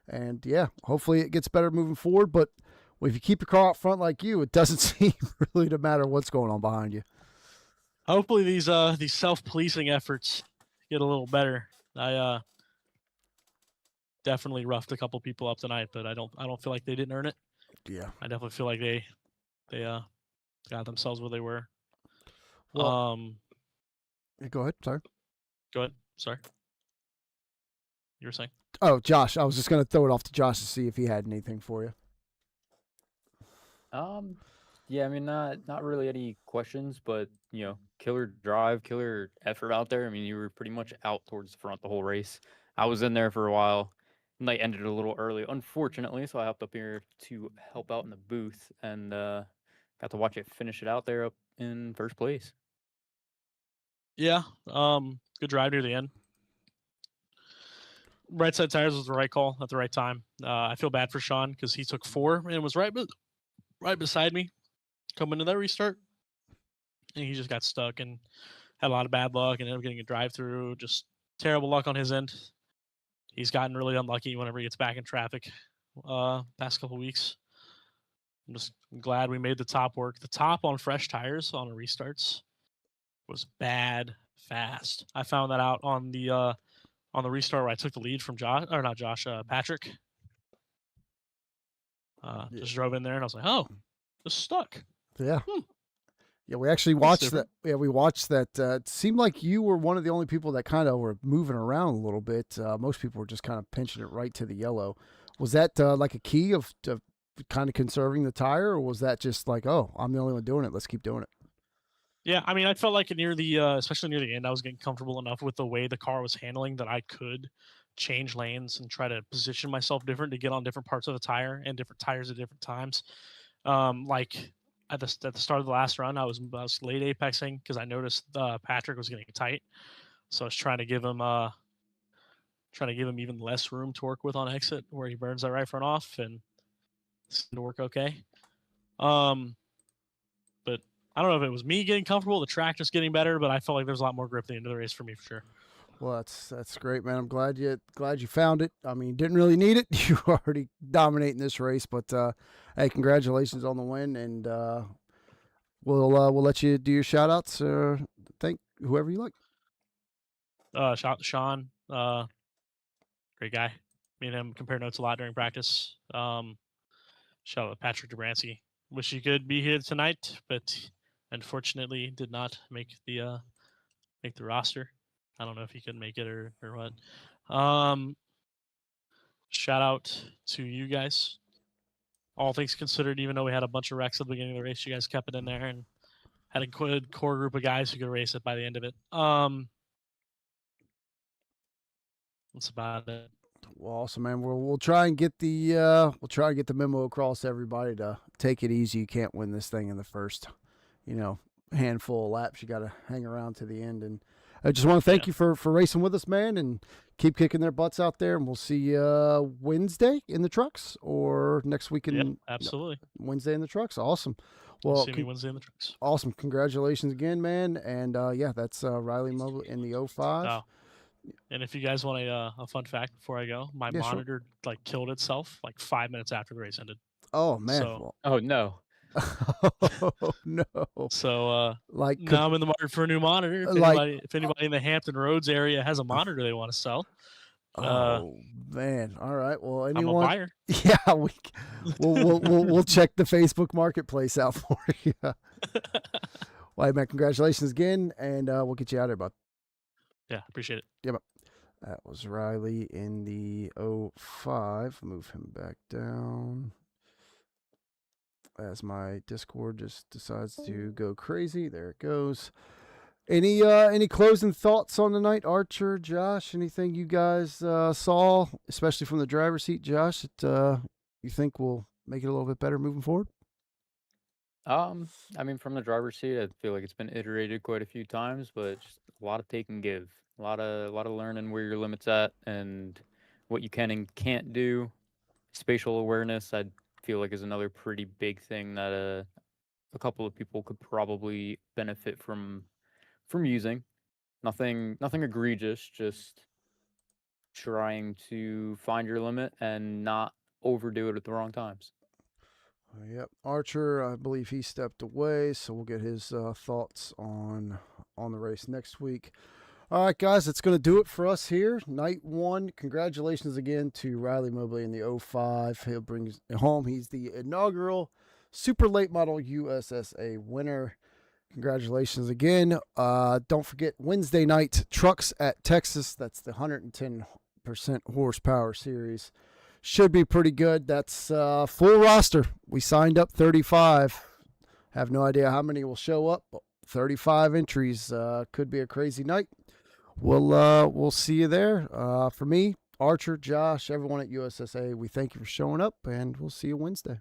And yeah, hopefully it gets better moving forward. But if you keep your car out front like you, it doesn't seem really to matter what's going on behind you. Hopefully these self-policing efforts get a little better. I definitely roughed a couple people up tonight, but I don't feel like they didn't earn it. Yeah. I definitely feel like they got themselves where they were. Well, go ahead. Sorry. Go ahead. Sorry. You were saying? Oh, Josh. I was just going to throw it off to Josh to see if he had anything for you. Yeah, I mean, not really any questions, but killer drive, killer effort out there. I mean, you were pretty much out towards the front the whole race. I was in there for a while, and they ended a little early, unfortunately. So I hopped up here to help out in the booth and got to watch it finish it out there up in first place. Yeah. Good drive near the end. Right side tires was the right call at the right time. I feel bad for Sean because he took 4 and was right beside me coming to that restart, and he just got stuck and had a lot of bad luck and ended up getting a drive through. Just terrible luck on his end. He's gotten really unlucky whenever he gets back in traffic. Past couple weeks. I'm just glad we made the top work. The top on fresh tires on the restarts was bad fast. I found that out on the restart where I took the lead from Patrick. Just drove in there and I was like, oh, just stuck. Yeah. Yeah, we actually watched that. Yeah, we watched that. It seemed like you were one of the only people that kind of were moving around a little bit. Most people were just kind of pinching it right to the yellow. Was that like a key of kind of conserving the tire, or was that just like, oh, I'm the only one doing it, let's keep doing it? Yeah, I mean, I felt like near the, especially near the end, I was getting comfortable enough with the way the car was handling that I could change lanes and try to position myself different to get on different parts of the tire and different tires at different times. Like at the start of the last run, I was late apexing because I noticed Patrick was getting tight, so I was trying to give him even less room to work with on exit where he burns that right front off, and it seemed to work okay. But I don't know if it was me getting comfortable, the track just getting better, but I felt like there's a lot more grip at the end of the race for me for sure. Well, that's great, man. I'm glad you found it. I mean, didn't really need it. You were already dominating this race, but hey, congratulations on the win, and we'll let you do your shout outs. Thank whoever you like. Shout out to Sean, great guy. Me and him compare notes a lot during practice. Shout out to Patrick DeBrancy. Wish he could be here tonight, but unfortunately did not make the roster. I don't know if he could make it or what. Shout out to you guys. All things considered, even though we had a bunch of wrecks at the beginning of the race, you guys kept it in there and had a good core group of guys who could race it by the end of it. That's about it. Well, awesome, man. We'll try and get the memo across to everybody to take it easy. You can't win this thing in the first, handful of laps. You got to hang around to the end. And I just want to thank you for racing with us, man, and keep kicking their butts out there. And we'll see you Wednesday in the trucks or next week absolutely. Wednesday in the trucks. Awesome. Well, see me Wednesday in the trucks. Awesome. Congratulations again, man. And that's Riley Mobile in the 05. Oh. And if you guys want a fun fact before I go, my monitor killed itself 5 minutes after the race ended. Oh man! So, oh no! Oh no! So now I'm in the market for a new monitor. If anybody in the Hampton Roads area has a monitor they want to sell. Oh man! All right. Well, anyone? I'm a buyer. Yeah, we'll check the Facebook Marketplace out for you. Well, man, congratulations again, and we'll get you out of there, bud. Yeah, appreciate it. Yeah, that was Riley in the 05. Move him back down as my Discord just decides to go crazy. There it goes. Any closing thoughts on the night, Archer, Josh? Anything you guys saw, especially from the driver's seat, Josh, that you think will make it a little bit better moving forward? I mean, from the driver's seat, I feel like it's been iterated quite a few times, but just a lot of take and give, a lot of learning where your limit's at and what you can and can't do. Spatial awareness, I feel like, is another pretty big thing that a couple of people could probably benefit from using. Nothing egregious, just trying to find your limit and not overdo it at the wrong times. Yep, Archer, I believe he stepped away, so we'll get his thoughts on the race next week. All right, guys, that's going to do it for us here. Night 1. Congratulations again to Riley Mobley in the 05. He'll bring it home. He's the inaugural Super Late Model USSA winner. Congratulations again. Don't forget Wednesday night, Trucks at Texas. That's the 110% horsepower series. Should be pretty good. That's full roster. We signed up 35. Have no idea how many will show up. 35 entries. Could be a crazy night. We'll see you there. For me, Archer, Josh, everyone at USSA, we thank you for showing up, and we'll see you Wednesday.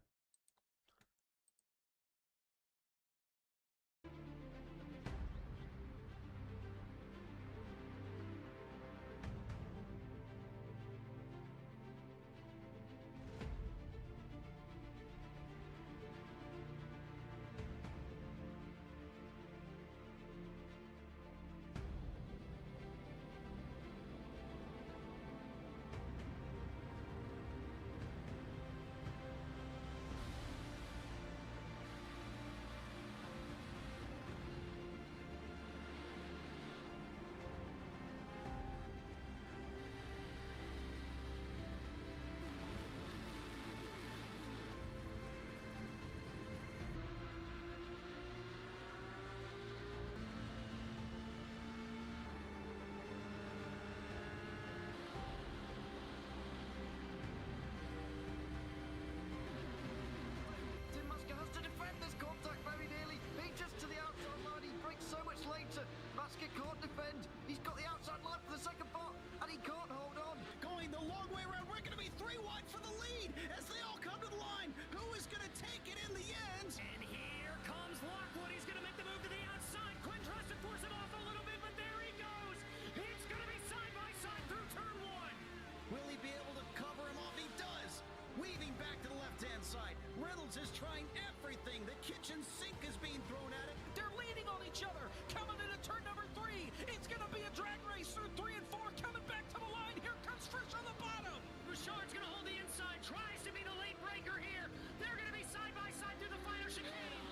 He's got the outside line for the second part, and he can't hold on. Going the long way around, we're going to be 3 wide for the lead as they all come to the line. Who is going to take it in the end? And here comes Lockwood. He's going to make the move to the outside. Quinn tries to force it off a little bit, but there he goes. It's going to be side by side through turn 1. Will he be able to cover him off? He does. Weaving back to the left-hand side. Reynolds is trying everything. The kitchen sink is being thrown at it. They're leaning on each other. Coming into turn number 3. It's going to be a drag race through 3 and 4. Coming back to the line. Here comes Frisch on the bottom. Bouchard's going to hold the inside. Tries to be the late breaker here. They're going to be side by side through the final chicane.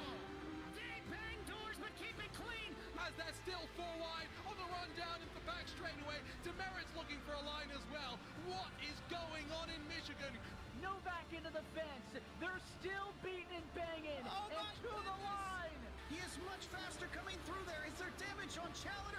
They bang doors but keep it clean. As that's still 4 wide on the run down into the back straightaway. Demerit's looking for a line as well. What is going on in Michigan? Novak into the fence. They're still beating and banging. And to the line. He is much faster coming through there. Is there damage on Challenger?